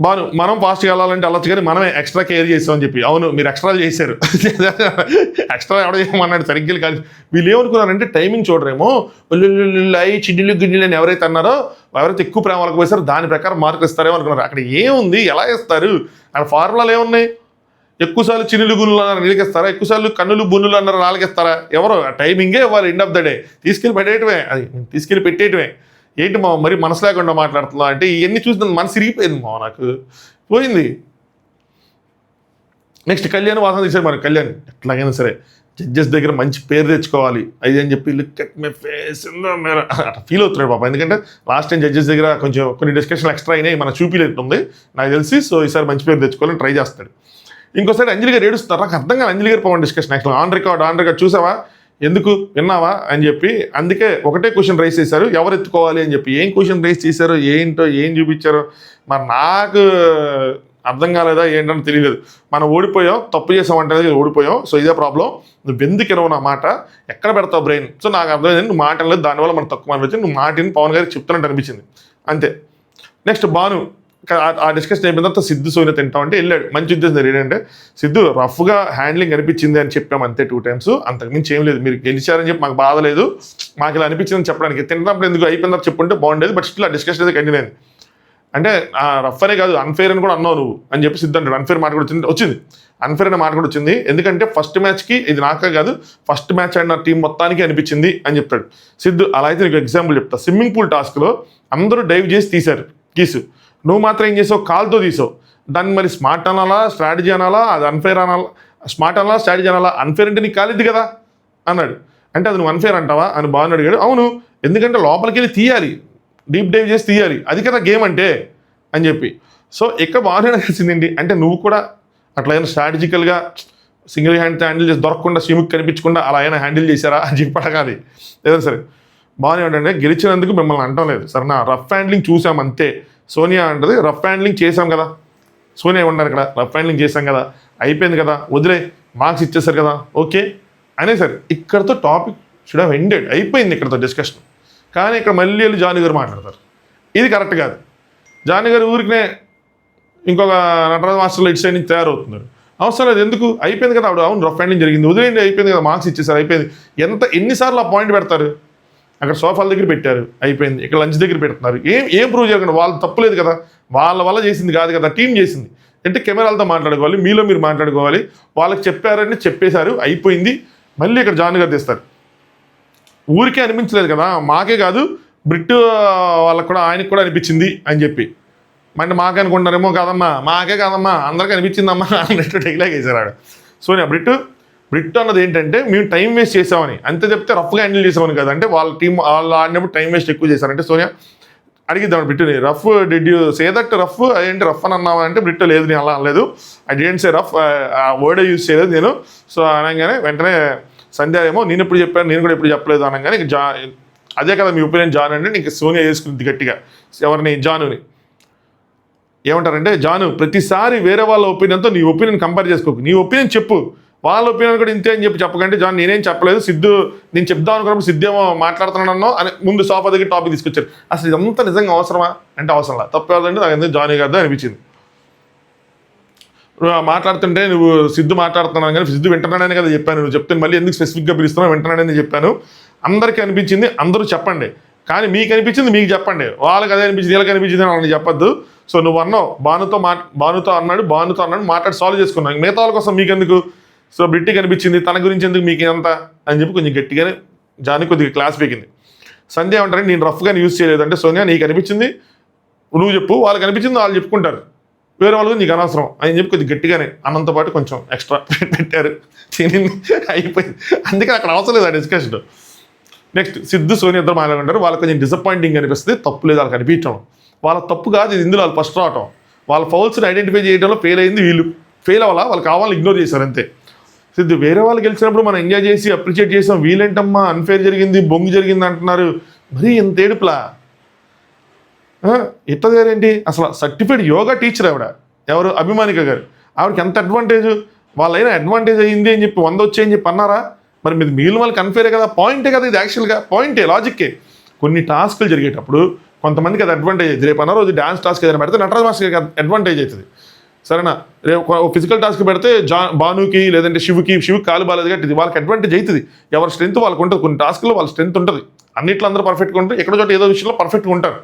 భాను మనం ఫాస్ట్గా వెళ్ళాలంటే వెళ్ళొచ్చు కానీ మనమే ఎక్స్ట్రా కేర్ చేసామని చెప్పి, అవును మీరు ఎక్స్ట్రాలు చేశారు ఎక్స్ట్రా ఎవడ చేయమన్నాడు సరిగ్గా కాదు, వీళ్ళు ఏమనుకున్నారంటే టైమింగ్ చూడరేమో, చిడ్డీలు గిడ్డీలు అని ఎవరైతే అన్నారో ఎవరైతే ఎక్కువ ప్రేమ వాళ్ళకి పోసారో దాని ప్రకారం మార్కులు ఇస్తారేమో అనుకున్నారు, అక్కడ ఏముంది ఎలా ఇస్తారు, అక్కడ ఫార్ములాలు ఏమున్నాయి, ఎక్కువసార్లు చిన్నులు గున్నులు అన్నారు నీళ్ళకిస్తారా, ఎక్కువసార్లు కన్నులు బున్నులు అన్నారు నాలుగిస్తారా, ఎవరో టైమింగే ఇవ్వాలి, ఎండ్ ఆఫ్ ద డే తీసుకెళ్ళి పెట్టేయటమే ఏంటి మా మరి మనసు లేకుండా మాట్లాడుతున్నా అంటే ఇవన్నీ చూసిన మనసు ఇరిగిపోయింది నాకు పోయింది. నెక్స్ట్ కళ్యాణ్ వాసన తీశారు, మరి కళ్యాణ్ ఎట్లాగైనా సరే జడ్జెస్ దగ్గర మంచి పేరు తెచ్చుకోవాలి అది అని చెప్పి లుక్ ఎట్ మై ఫేస్ అట్లా ఫీల్ అవుతున్నాడు పాప, ఎందుకంటే లాస్ట్ టైం జడ్జెస్ దగ్గర కొంచెం కొన్ని డిస్కషన్లు ఎక్స్ట్రా అయినాయి మన చూపిలేస్తుంది నాకు తెలిసి, సో ఈసారి మంచి పేరు తెచ్చుకోవాలని ట్రై చేస్తాడు. ఇంకోసారి అంజలి గారు ఏడుస్తారు, నాకు అర్థం కాదు అంజలి గారు Pavan discussion actual on record చూసావా ఎందుకు విన్నావా అని చెప్పి, అందుకే ఒకటే క్వశ్చన్ రైజ్ చేశారు ఎవరు ఎత్తుకోవాలి అని చెప్పి, ఏం క్వశ్చన్ రైజ్ చేశారో ఏంటో ఏం చూపించారో మరి నాకు అర్థం కాలేదా ఏంటని తెలియదు, మనం ఓడిపోయాం తప్పు చేసామంటే ఓడిపోయాం, సో ఇదే ప్రాబ్లం, నువ్వు ఎందుకు ఇరవు నా మాట ఎక్కడ పెడతావు బ్రెయిన్, సో నాకు అర్థమైంది నువ్వు మాట లేదు దానివల్ల మనం తక్కువ అనిపించింది, నువ్వు మాటని పవన్ గారికి చెప్తున్నట్టు అనిపించింది అంతే. నెక్స్ట్ భాను ఆ డిస్కషన్ అయిపోయిన తర్వాత సిద్ధు సోనియా తింటామంటే వెళ్ళాడు, మంచి ఉద్దేశం ఏంటంటే సిద్ధు రఫ్గా హ్యాండ్లింగ్ అనిపించింది అని చెప్పాము అంతే 2 times, అంతకుమించి ఏం లేదు, మీరు గెలిచారని చెప్పి మాకు బాధ లేదు, మాకు ఇలా అనిపించిందని చెప్పడానికి, తింటున్నప్పుడు ఎందుకు అయిపోయిన తర్వాత చెప్పుంటే బాగుండేది, బట్ స్టిల్ ఆ డిస్కషన్ అయితే కంటిన్యూ అయింది, అంటే రఫ్ అనే కాదు అన్ఫేర్ అని కూడా అన్నావు నువ్వు అని చెప్పి సిద్ధు అంటాడు, అన్ఫేర్ మాట కూడా వచ్చింది అన్ఫేర్ అనే మాట కూడా వచ్చింది, ఎందుకంటే ఫస్ట్ మ్యాచ్కి ఇది నాకే కాదు ఫస్ట్ మ్యాచ్ ఆడిన టీం మొత్తానికి అనిపించింది అని చెప్తాడు సిద్ధు. అలా అయితే నీకు ఎగ్జాంపుల్ చెప్తా, స్విమ్మింగ్ పూల్ టాస్క్లో అందరూ డైవ్ చేసి తీశారు కీసు, నువ్వు మాత్రం ఏం చేసావు కాల్తో తీసావు, దాన్ని మరి స్మార్ట్ అనాలా స్ట్రాటజీ అనాలా అది అన్ఫేర్ అనాలా, స్మార్ట్ అనాలా స్ట్రాటజీ అనాలా, అన్ఫేర్ అంటే నీకు కాలిద్ది కదా అన్నాడు, అంటే అది నువ్వు అన్ఫేర్ అంటావా అని బాగా అడిగాడు, అవును ఎందుకంటే లోపలికి వెళ్ళి తీయాలి డీప్ డైవ్ చేసి తీయాలి అది కదా గేమ్ అంటే అని చెప్పి, సో ఇక్కడ బాగా తెలిసిందండి అంటే నువ్వు కూడా అట్లయినా స్ట్రాటజికల్గా సింగిల్ హ్యాండ్తో హ్యాండిల్ చేసి దొరకకుండా స్విమ్కి కనిపించకుండా అలా అయినా హ్యాండిల్ చేశారా అని చెప్పి అడగాలి, లేదా సరే బాగానే ఏంటంటే గెలిచినందుకు మిమ్మల్ని అంటం లేదు సరేనా, రఫ్ హ్యాండ్లింగ్ చూసామంతే, సోనియా అంటది రఫ్ హ్యాండ్లింగ్ చేసాం కదా, సోనియా ఉన్నారు ఇక్కడ రఫ్ హ్యాండ్లింగ్ చేసాం కదా అయిపోయింది కదా వదిలే మార్క్స్ ఇచ్చేసారు కదా ఓకే అనేసరి ఇక్కడతో టాపిక్ షుడ్ హ్యావ్ ఎండెడ్ అయిపోయింది ఇక్కడతో డిస్కషన్, కానీ ఇక్కడ మళ్ళీ వెళ్ళి జానీ గారు మాట్లాడతారు, ఇది కరెక్ట్ కాదు, జానీ గారు ఊరికినే ఇంకొక నటరాజ్ మాస్టర్లో ఇటు సైడ్ నుంచి తయారవుతున్నారు, అవసరం లేదు, ఎందుకు అయిపోయింది కదా ఆవిడ, అవును రఫ్ హ్యాండింగ్ జరిగింది వదిలేండి, అయిపోయింది కదా, మార్క్స్ ఇచ్చేసారు అయిపోయింది. ఎన్నిసార్లు ఆ పాయింట్ పెడతారు? అక్కడ సోఫాల దగ్గర పెట్టారు అయిపోయింది, ఇక్కడ లంచ్ దగ్గర పెడుతున్నారు, ఏం ప్రూవ్ చేయకుండా, వాళ్ళు తప్పులేదు కదా, వాళ్ళ వల్ల చేసింది కాదు కదా, టీం చేసింది అంటే కెమెరాలతో మాట్లాడుకోవాలి, మీలో మీరు మాట్లాడుకోవాలి, వాళ్ళకి చెప్పారని చెప్పేశారు అయిపోయింది. మళ్ళీ ఇక్కడ జాన్ గారు తీస్తారు, ఊరికే అనిపించలేదు కదా, మాకే కాదు బ్రిట్ వాళ్ళకు కూడా, ఆయనకు కూడా అనిపించింది అని చెప్పి, అంటే మాకే అనుకుంటారేమో, కాదమ్మా మాకే కాదమ్మా అందరికీ అనిపించిందమ్మా అన్నట్టు డైలాగ్ వేశారు ఆడ. సోనియా బ్రిట్ అన్నది ఏంటంటే మేము టైం వేస్ట్ చేసామని, అంతే చెప్తే రఫ్గా హ్యాండిల్ చేసామని కదా, అంటే వాళ్ళ టీం వాళ్ళు ఆడినప్పుడు టైం వేస్ట్ ఎక్కువ చేశారంటే సోనియా అడిగిద్దాం బ్రిట్ని, rough did you say that rough, ఏంటి రఫ్ అని అన్నావా అంటే బ్రిట్ లేదు నేను అలా అనలేదు, ఐ డిడెంట్ సే రఫ్, ఆ వర్డే యూజ్ చేయలేదు నేను. సో అనగానే వెంటనే సంధ్య ఏమో నేను ఎప్పుడు చెప్పాను, నేను కూడా ఎప్పుడు చెప్పలేదు అనగానే అదే కదా మీ ఒపీనియన్ జాన్ అంటే నీకు సోనియా చేసుకుంది గట్టిగా, ఎవరిని జానుని ఏమంటారంటే, జాను ప్రతిసారి వేరే వాళ్ళ ఒపీనియన్తో నీ ఒపీనియన్ కంపేర్ చేసుకోకు, నీ ఒపీనియన్ చెప్పు, వాళ్ళ ఒపీనియన్ కూడా ఇంతే అని చెప్పకంటే, జాన్ నేనేం చెప్పలేదు, సిద్ధు నేను చెప్దాం అనుకున్నప్పుడు సిద్ధేమో మాట్లాడుతున్నానో అని ముందు సోఫా దగ్గర టాపిక్ తీసుకొచ్చారు. అసలు ఇదంతా నిజంగా అవసరమా అంటే అవసరంలా, తప్పు కాదంటే నాకు ఎందుకు జానీ గారితో అనిపించింది. మాట్లాడుతుంటే నువ్వు సిద్ధు మాట్లాడుతున్నాను కానీ సిద్ధు వింటున్నాడని కదా చెప్పాను, నువ్వు చెప్తే మళ్ళీ ఎందుకు స్పెసిఫిక్గా పిలుస్తున్నావు, వింటున్నాడని చెప్పాను, అందరికీ అనిపించింది అందరూ చెప్పండి, కానీ మీకు అనిపించింది మీకు చెప్పండి, వాళ్ళకి అదే అనిపించింది వీళ్ళకి అనిపించింది అని వాళ్ళని చెప్పొద్దు. సో నువ్వు అన్నావు భానుతో అన్నాడు మాట్లాడి సాల్వ్ చేసుకున్నాను, మిగతా వాళ్ళ కోసం మీకెందుకు, సో బ్రిట్కి అనిపించింది తన గురించి ఎందుకు మీకు ఎంత అని చెప్పి కొంచెం గట్టిగానే జాని కొద్దిగా క్లాస్ పీకింది. సంధ్య ఏమంటారంటే నేను రఫ్గా యూజ్ చేయలేదు అంటే, సోనియా నీకు అనిపించింది నువ్వు చెప్పు, వాళ్ళకి అనిపించింది వాళ్ళు చెప్పుకుంటారు, వేరే వాళ్ళకు నీకు అనవసరం అని చెప్పి కొద్దిగా గట్టిగానే అన్నంతో పాటు కొంచెం ఎక్స్ట్రా పెట్టారు, అయిపోయింది. అందుకని అక్కడ అవసరం లేదు ఆ డిస్కషన్. నెక్స్ట్ సిద్ధు సోనియా ఇద్దరు మాట్లాడుకుంటారు, వాళ్ళకి కొంచెం డిసప్పాయింటింగ్ అనిపిస్తుంది, తప్పు లేదు వాళ్ళకి అనిపించడం, వాళ్ళ తప్పు కాదు ఇది, ఇందులో వాళ్ళు ఫస్ట్ రావటం, వాళ్ళ ఫౌల్స్ని ఐడెంటిఫై చేయడంలో ఫెయిల్ అయింది, వీళ్ళు ఫెయిల్ అవ్వాలా, వాళ్ళు కావాలని ఇగ్నోర్ చేశారు అంతే. సిద్ధు వేరే వాళ్ళు గెలిచినప్పుడు మనం ఎంజాయ్ చేసి అప్రిషియేట్ చేసాం, వీళ్ళేంటమ్మా అన్ఫేర్ జరిగింది బొంగు జరిగింది అంటున్నారు, మరీ ఎంత ఏడుపులా ఇట్టదేరేంటి. అసలు సర్టిఫైడ్ యోగా టీచర్ ఆవిడ, ఎవరు అభిమానిక గారు, ఆవిడకి ఎంత అడ్వాంటేజ్, వాళ్ళైనా అడ్వాంటేజ్ అయ్యింది అని చెప్పి 100 వచ్చాయని చెప్పి అన్నారా, మరి మీరు మిగిలిన వాళ్ళకి అన్ఫేరే కదా, పాయింటే కదా ఇది, యాక్చువల్గా పాయింటే లాజిక్కే. కొన్ని టాస్క్లు జరిగేటప్పుడు కొంతమందికి అది అడ్వాంటేజ్ అవుతుంది, రేపు అన్న రోజు డ్యాన్స్ టాస్క్ ఏదైనా పెడితే నటరాజ్ మాస్టర్కి అడ్వాంటేజ్ అవుతుంది, సరేనా, రేపు ఫిజికల్ టాస్క్ పెడితే భానుకి లేదంటే శివుకి కాలు బాలేదు కాబట్టి వాళ్ళకి అడ్వాంటేజ్ అవుతుంది, ఎవరి స్ట్రెంత్ వాళ్ళకు ఉంటుంది, కొన్ని టాస్క్లో వాళ్ళ స్ట్రెంత్ ఉంటుంది, అన్నిట్లో అందరూ పర్ఫెక్ట్గా ఉంటారు, ఎక్కడో చోట ఏదో విషయంలో పర్ఫెక్ట్గా ఉంటారు,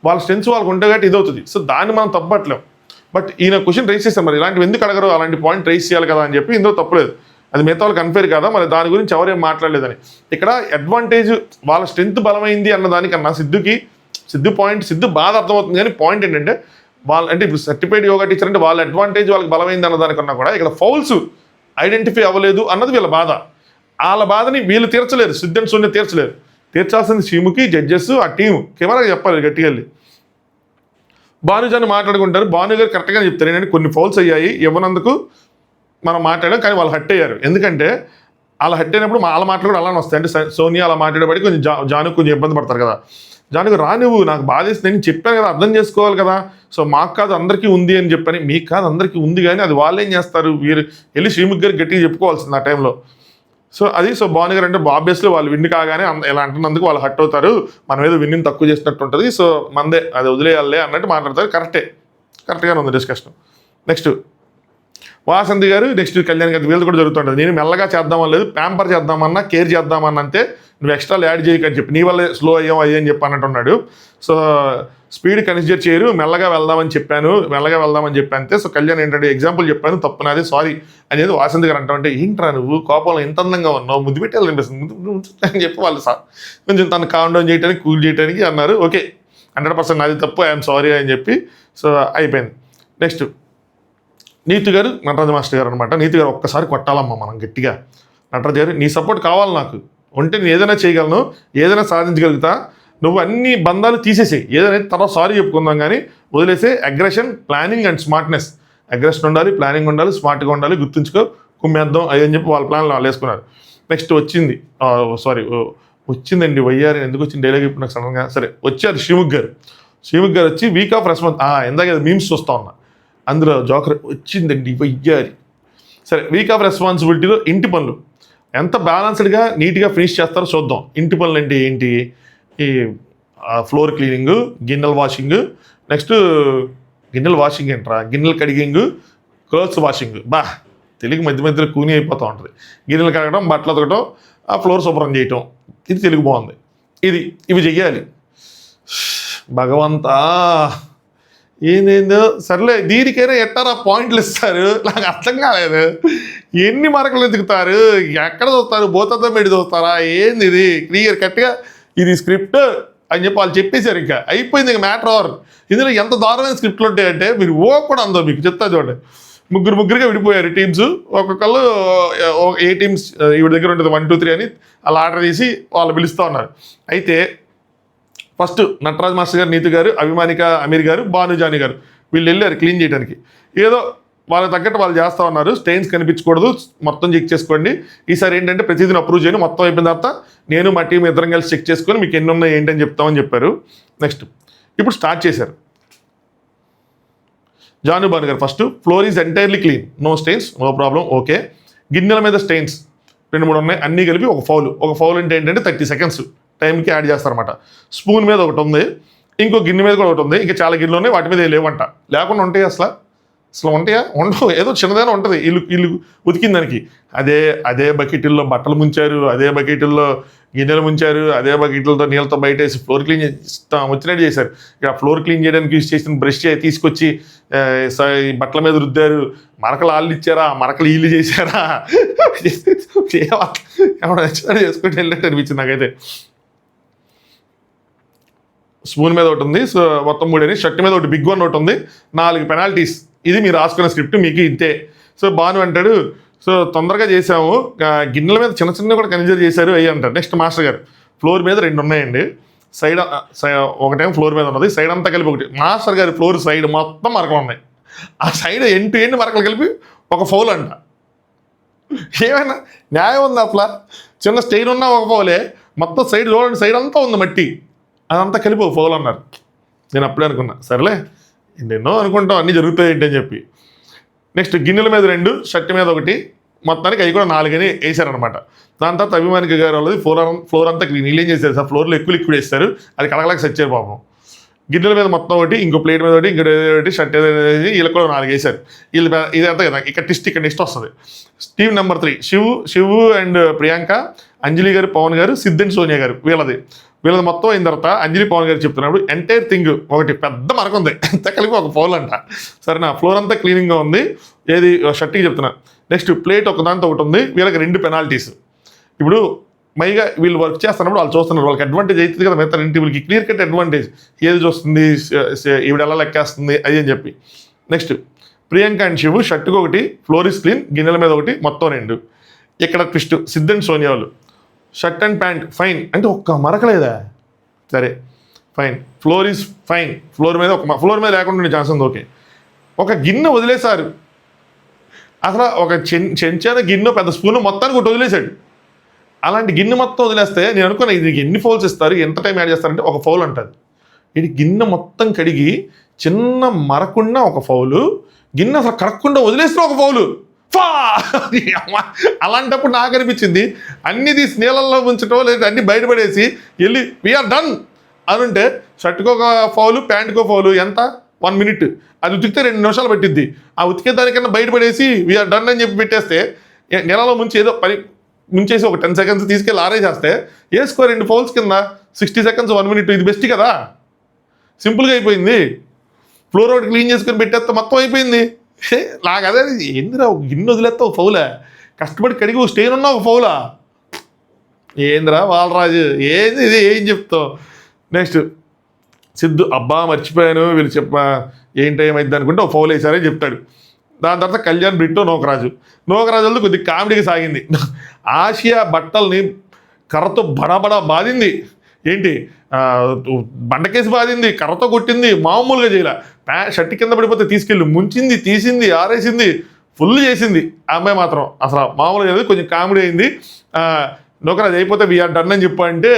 వాళ్ళ స్ట్రెంత్స్ వాళ్ళకు ఉంటాయి కాబట్టి ఇది అవుతుంది. సో దాన్ని మనం తప్పట్లేం, బట్ ఈయన క్వశ్చన్ రైస్ చేస్తాం, మరి ఇలాంటివి ఎందుకు అడగరు, అలాంటి పాయింట్ రైస్ చేయాలి కదా అని చెప్పి ఇందులో తప్పలేదు, అది మిగతా వాళ్ళకి అన్ఫేర్ కదా, మరి దాని గురించి ఎవరేం మాట్లాడలేదని. ఇక్కడ అడ్వాంటేజ్ వాళ్ళ స్ట్రెంత్ బలమైంది అన్న దానికన్నా సిద్ధు బాధ అర్థమవుతుంది, కానీ పాయింట్ ఏంటంటే వాళ్ళు అంటే ఇప్పుడు సర్టిఫైడ్ యోగా టీచర్ అంటే వాళ్ళ అడ్వాంటేజ్ వాళ్ళకి బలమైంది అన్న దానికన్నా కూడా ఇక్కడ ఫౌల్స్ ఐడెంటిఫై అవ్వలేదు అన్నది వీళ్ళ బాధ, వాళ్ళ బాధని వీళ్ళు తీర్చలేరు, సిద్ధు అండ్ సోనియా తీర్చలేరు, తీర్చాల్సింది శ్రీముఖి జడ్జెస్ ఆ టీము కెమెరాకి చెప్పాలి గట్టిగా వెళ్ళి. భానుజాన్ని మాట్లాడుకుంటారు, భాను గారు కరెక్ట్గానే చెప్తారు ఏంటంటే కొన్ని ఫౌల్స్ అయ్యాయి ఇవ్వనందుకు మనం మాట్లాడాం, కానీ వాళ్ళు హట్ అయ్యారు, ఎందుకంటే అలా హట్ అయినప్పుడు వాళ్ళ మాటలు కూడా అలానే వస్తాయి, అంటే సోనియా అలా మాట్లాడేబడి కొంచెం జాను కొంచెం ఇబ్బంది పడతారు కదా, జానుకు రా నువ్వు నాకు బాధేస్తుంది నేను చెప్పాను కదా అర్థం చేసుకోవాలి కదా, సో మాకు కాదు అందరికీ ఉంది అని చెప్పని, మీకు కాదు అందరికీ ఉంది కానీ అది వాళ్ళు ఏం చేస్తారు, వీరు వెళ్ళి శ్రీముఖి గారికి గట్టిగా చెప్పుకోవాల్సింది ఆ టైంలో. సో అది సో భాను గారు అంటే ఆబ్వియస్లీ వాళ్ళు విన్ కాగానే ఇలా అంటున్నందుకు వాళ్ళు హట్ అవుతారు, మనం ఏదో విన్నింగ్ తక్కువ చేసినట్టు ఉంటుంది, సో మందే అది వదిలేయాలే అన్నట్టు మాట్లాడతారు, కరెక్ట్గానే ఉంది డిస్కషన్. నెక్స్ట్ వాసంతి గారు, నెక్స్ట్ కళ్యాణ్ గారి వీళ్ళు కూడా జరుగుతుంటుంది, నేను మెల్లగా చేద్దామని లేదు, ప్యాంపర్ చేద్దామన్నా కేర్ చేద్దామన్నా అంతే, నువ్వు ఎక్స్ట్రాలు యాడ్ చేయకని చెప్పి నీ వల్లే స్లో అయ్యని చెప్పి అన్నట్టున్నాడు. సో స్పీడ్ కన్సిడర్ చేయరు, మెల్లగా వెళ్దామని చెప్పి అంతే. సో కళ్యాణ్ ఏంటంటే ఎగ్జాంపుల్ చెప్పాను తప్పు నాది సారీ అనేది వాసంతి గారు అంటామంటే, ఏంట్రా నువ్వు కోపంలో ఎంత అందంగా ఉన్నావు ముద్దు పెట్టాలనిపిస్తుంది అని చెప్పి వాళ్ళు కొంచెం తను కామ్ డౌన్ చేయడానికి కూల్ చేయడానికి అన్నారు. ఓకే 100% నాది తప్పు, ఐఎమ్ సారీ అని చెప్పి సో అయిపోయింది. నెక్స్ట్ నీతి గారు నటరాజ మాస్టర్ గారు అనమాట. నీతి గారు ఒక్కసారి కొట్టాలమ్మా మనం గట్టిగా, నటరాజ గారు నీ సపోర్ట్ కావాలి నాకు, ఉంటే నేను ఏదైనా చేయగలను, ఏదైనా సాధించగలుగుతా, నువ్వు అన్ని బంధాలు తీసేసేయి, ఏదైనా తర్వాత సారీ చెప్పుకుందాం కానీ వదిలేసే. Aggression, planning and smartness, aggression ఉండాలి, ప్లానింగ్ ఉండాలి, స్మార్ట్గా ఉండాలి, గుర్తుంచుకో, కుమ్మేద్దాం అదని చెప్పి వాళ్ళ ప్లాన్లు వాళ్ళు వేసుకున్నారు. నెక్స్ట్ వచ్చిందండి వయ్యారి, ఎందుకు వచ్చింది డైలాగ్ ఇప్పుడు నాకు సడన్గా, సరే వచ్చారు శ్రీముఖి గారు వచ్చి వీక్ ఆఫ్ రెస్పాన్స్, ఇందాక మీమ్స్ చూస్తా ఉన్నా, అందులో జోకర్ వచ్చిందండి వయ్యారి. సరే వీక్ ఆఫ్ రెస్పాన్సిబిలిటీలో ఇంటి పనులు ఎంత బ్యాలెన్స్డ్గా నీట్గా ఫినిష్ చేస్తారో చూద్దాం. ఇంటి పనులు అంటే ఏంటి, ఈ ఫ్లోర్ క్లీనింగ్, గిన్నెల వాషింగ్, నెక్స్ట్ గిన్నెల వాషింగ్ ఏంట్రా, గిన్నెల కడిగింగ్, క్లోత్స్ వాషింగ్, తెలుగు మధ్య మధ్యలో కూని అయిపోతూ ఉంటుంది. గిన్నెలు కడగడం, బట్టలు ఉతకడం, ఆ ఫ్లోర్ శుభ్రం చేయటం, ఇది తెలుగు బాగుంది. ఇవి చెయ్యాలి. భగవంతా ఏందేందో సర్లే, దీనికైనా ఎట్టారా పాయింట్లు ఇస్తారు, నాకు అర్థం కాలేదు. ఎన్ని మరకలు ఎదుగుతారు, ఎక్కడ చూస్తారు, బోతతో మెడి చూస్తారా, ఏంది ఇది క్లియర్ కట్గా ఇది స్క్రిప్ట్ అని చెప్పి వాళ్ళు చెప్పేశారు. ఇంకా అయిపోయింది, ఇంకా మ్యాటర్ ఓవర్. ఇందులో ఎంత దారుణమైన స్క్రిప్ట్లు ఉంటాయంటే మీరు కూడా అందో మీకు చెప్తా చూడండి. ముగ్గురుగా విడిపోయారు టీమ్స్. ఒక్కొక్కళ్ళు ఏ టీమ్స్ ఈవిడ దగ్గర ఉంటుంది 1, 2, 3 అని అలా ఆర్డర్ చేసి వాళ్ళు పిలుస్తూ ఉన్నారు. అయితే ఫస్ట్ నటరాజ్ మాస్టర్ గారు, నీతు గారు, అభిమానిక అమీర్ గారు, భానుజాని గారు వీళ్ళు వెళ్ళారు క్లీన్ చేయడానికి. ఏదో వాళ్ళకి తగ్గట్టు వాళ్ళు చేస్తూ ఉన్నారు. స్టెయిన్స్ కనిపించకూడదు, మొత్తం చెక్ చేసుకోండి. ఈసారి ఏంటంటే ప్రతిదిన అప్రూవ్ చేయని, మొత్తం అయిపోయిన తర్వాత నేను మా టీం ఇద్దరం కలిసి చెక్ చేసుకొని మీకు ఎన్ని ఉన్నాయి ఏంటని చెప్తామని చెప్పారు. నెక్స్ట్ ఇప్పుడు స్టార్ట్ చేశారు. జాను భాను గారు first, floor is entirely clean, no stains, no problem, okay. గిన్నెల మీద స్టెయిన్స్ 2, 3 ఉన్నాయి, అన్నీ కలిపి ఒక ఫౌల్ అంటే ఏంటంటే 30 సెకండ్స్ టైంకి యాడ్ చేస్తారన్నమాట. స్పూన్ మీద ఒకటి ఉంది, ఇంకో గిన్నె మీద కూడా ఒకటి ఉంది, ఇంకా చాలా గిన్నెలు ఉన్నాయి, వాటి మీద లేవంట. లేకుండా ఉంటాయి అసలు ఉంటాయా? ఉండవు. ఏదో చిన్నదైనా ఉంటుంది ఇల్లు ఉతికిన దానికి. అదే బకెట్లో బట్టలు ముంచారు, అదే బకెట్లో గిన్నెలు ముంచారు, అదే బకెట్లతో నీళ్ళతో బయట వేసి ఫ్లోర్ క్లీన్ వచ్చినట్టు చేశారు. ఇక్కడ ఫ్లోర్ క్లీన్ చేయడానికి యూజ్ చేసిన బ్రష్ తీసుకొచ్చి బట్టల మీద రుద్దారు. మరకలు వాళ్ళు ఇచ్చారా, మరకలు వీళ్ళు చేశారా, ఏమన్నా నచ్చినట్టు చేసుకుంటూ వెళ్ళినట్టు అనిపించింది నాకైతే. స్పూన్ మీద ఒకటి ఉంది, సో మొత్తం 3 అని. షర్ట్ మీద ఒకటి బిగ్ వన్ ఒకటి ఉంది, 4 పెనాల్టీస్. ఇది మీరు రాసుకున్న స్క్రిప్ట్, మీకు ఇంతే. సో భాను అంటాడు, సో తొందరగా చేసాము, గిన్నెల మీద చిన్న కూడా కన్సిడర్ చేశారు అయ్యి అంటారు. నెక్స్ట్ మాస్టర్ గారు, ఫ్లోర్ మీద 2 ఉన్నాయండి, సైడ్ ఒకటేమో ఫ్లోర్ మీద ఉన్నది, సైడ్ అంతా కలిపి ఒకటి. మాస్టర్ గారి ఫ్లోర్ సైడ్ మొత్తం మరకలు ఉన్నాయి, ఆ సైడ్ ఎండ్ మరకలు కలిపి ఒక ఫౌల్ అంట. ఏమైనా న్యాయం ఉంది అట్లా? చిన్న స్టెయిన్ ఉన్నా ఒక ఫౌలే, మొత్తం సైడ్ చూడండి, సైడ్ అంతా ఉంది మట్టి, అదంతా కలిపి ఒక ఫౌల్ అన్నారు. నేను అప్పుడే అనుకున్నా, సరేలే ఎన్నెన్నో అనుకుంటాం, అన్నీ జరుగుతాయి ఏంటి అని చెప్పి. నెక్స్ట్ గిన్నెల మీద 2, షర్ట్ మీద ఒకటి, మొత్తానికి అవి కూడా 4 అని వేసారనమాట. దాని తర్వాత అభిమానిక గారు వాళ్ళది ఫ్లోర్ అంతా క్లీన్. వీళ్ళు ఏం చేశారు సార్, ఫ్లోర్లో ఎక్కువ లిక్విడ్ వేస్తారు, అది కలగలకి సచ్చారు పాపం. గిన్నెల మీద మొత్తం ఒకటి, ఇంకో ప్లేట్ మీద ఒకటి, ఇంకోటి షర్ట్ వేసి వీళ్ళకి కూడా 4 వేశారు. వీళ్ళు ఇదంతా కదా. ఇక్కడ నెక్స్ట్ వస్తుంది. Team number 3 Shivu and Priyanka, Anjali గారు, పవన్ గారు, సిద్ధ్ అండ్ సోనియా గారు. వీళ్ళది మొత్తం అయిన తర్వాత అంజలి పవన్ గారు చెప్తున్నప్పుడు ఎంటైర్ థింగ్ ఒకటి పెద్ద మరక ఉంది, అంతా కలిపి ఒక ఫౌల్ అంట. సరేనా, ఫ్లోర్ అంతా క్లీనింగ్గా ఉంది. ఏది షర్ట్కి చెప్తున్నా. నెక్స్ట్ ప్లేట్ ఒకదాంతో ఒకటి ఉంది, వీళ్ళకి 2 పెనాల్టీస్. ఇప్పుడు మైగా వీళ్ళు వర్క్ చేస్తున్నప్పుడు వాళ్ళు చూస్తున్నారు, వాళ్ళకి అడ్వాంటేజ్ అవుతుంది కదా, మిగతా ఇంటి వీళ్ళకి క్లియర్ కట్ అడ్వాంటేజ్, ఏది చూస్తుంది, ఈవిడ ఎలా లెక్కేస్తుంది అది అని చెప్పి. నెక్స్ట్ ప్రియాంక అండ్ శివు, షర్ట్కి ఒకటి, ఫ్లోర్ ఇస్ క్లీన్, గిన్నెల మీద ఒకటి, మొత్తం 2. ఇక్కడ ట్విస్ట్, సిద్ధ్ అండ్ సోనియా వాళ్ళు షర్ట్ అండ్ ప్యాంట్ ఫైన్ అంటే ఒక్క మరకలేదా, సరే fine. Floor is fine, floor మీద లేకుండా ఛాన్స్ ఉంది, ఓకే. ఒక గిన్నె వదిలేశారు, అసలు ఒక చెంచాన గిన్నె పెద్ద స్పూన్ మొత్తానికి ఒకటి వదిలేశాడు. అలాంటి గిన్నె మొత్తం వదిలేస్తే నేను అనుకున్నా ఇది ఎన్ని ఫౌల్స్ ఇస్తారు, ఎంత టైం యాడ్ చేస్తారంటే ఒక ఫౌల్ అంటుంది. ఇది గిన్నె మొత్తం కడిగి చిన్న మరకుండా ఒక ఫౌలు, గిన్నె అసలు కరగకుండా వదిలేసిన ఒక ఫౌలు. అలాంటప్పుడు నాకు అనిపించింది అన్ని తీసి నీళ్ళల్లో ఉంచటం, లేదా అన్ని బయటపడేసి వెళ్ళి వీఆర్ డన్ అని ఉంటే, షర్ట్కి ఒక ఫౌలు, ప్యాంట్కి ఒక ఫౌలు, ఎంత 1 మినిట్, అది ఉతికితే 2 నిమిషాలు పట్టిద్ది. ఆ ఉతికే దానికన్నా బయటపడేసి వీఆర్ డన్ అని చెప్పి పెట్టేస్తే, నీళ్ళలో ముంచి ఏదో ముంచేసి ఒక 10 సెకండ్స్ తీసుకెళ్ళి ఆరేసేస్తే వేసుకో 2 ఫౌల్స్ కింద 60 సెకండ్స్ 1 మినిట్, ఇది బెస్ట్ కదా, సింపుల్గా అయిపోయింది. ఫ్లోర్ ఒకటి క్లీన్ చేసుకొని పెట్టేస్తే మొత్తం అయిపోయింది. నాకు అదే ఏందిరా, ఒక గిన్నె వదిలేస్తా ఒక ఫౌలా, కష్టపడి కడిగి ఒక స్టెయిన్ ఉన్నా ఒక ఫౌలా, ఏందిరా బాలరాజు ఏంది ఇది, ఏం చెప్తావు. నెక్స్ట్ సిద్ధు, అబ్బా మర్చిపోయాను, వీళ్ళు ఏంటి ఏమైంది అనుకుంటే ఒక ఫౌల్ వేసారని చెప్తాడు. దాని తర్వాత కళ్యాణ్, బ్రిట్టో, నోకరాజులతో కొద్దిగా కామెడీకి సాగింది. ఆసియా బట్టల్ని కర్రతో బడాబడా బాధింది, ఏంటి బండకేసి బాధింది, కర్రతో కొట్టింది, మామూలుగా చేయలే. షర్ట్ కింద పడిపోతే తీసుకెళ్ళి ముంచింది, తీసింది, ఆరేసింది, ఫుల్ చేసింది. ఆ అమ్మాయి మాత్రం అసలు మామూలుగా కొంచెం కామెడీ అయింది. నోకరాజు అయిపోతే వీఆర్ డన్ అని చెప్పంటే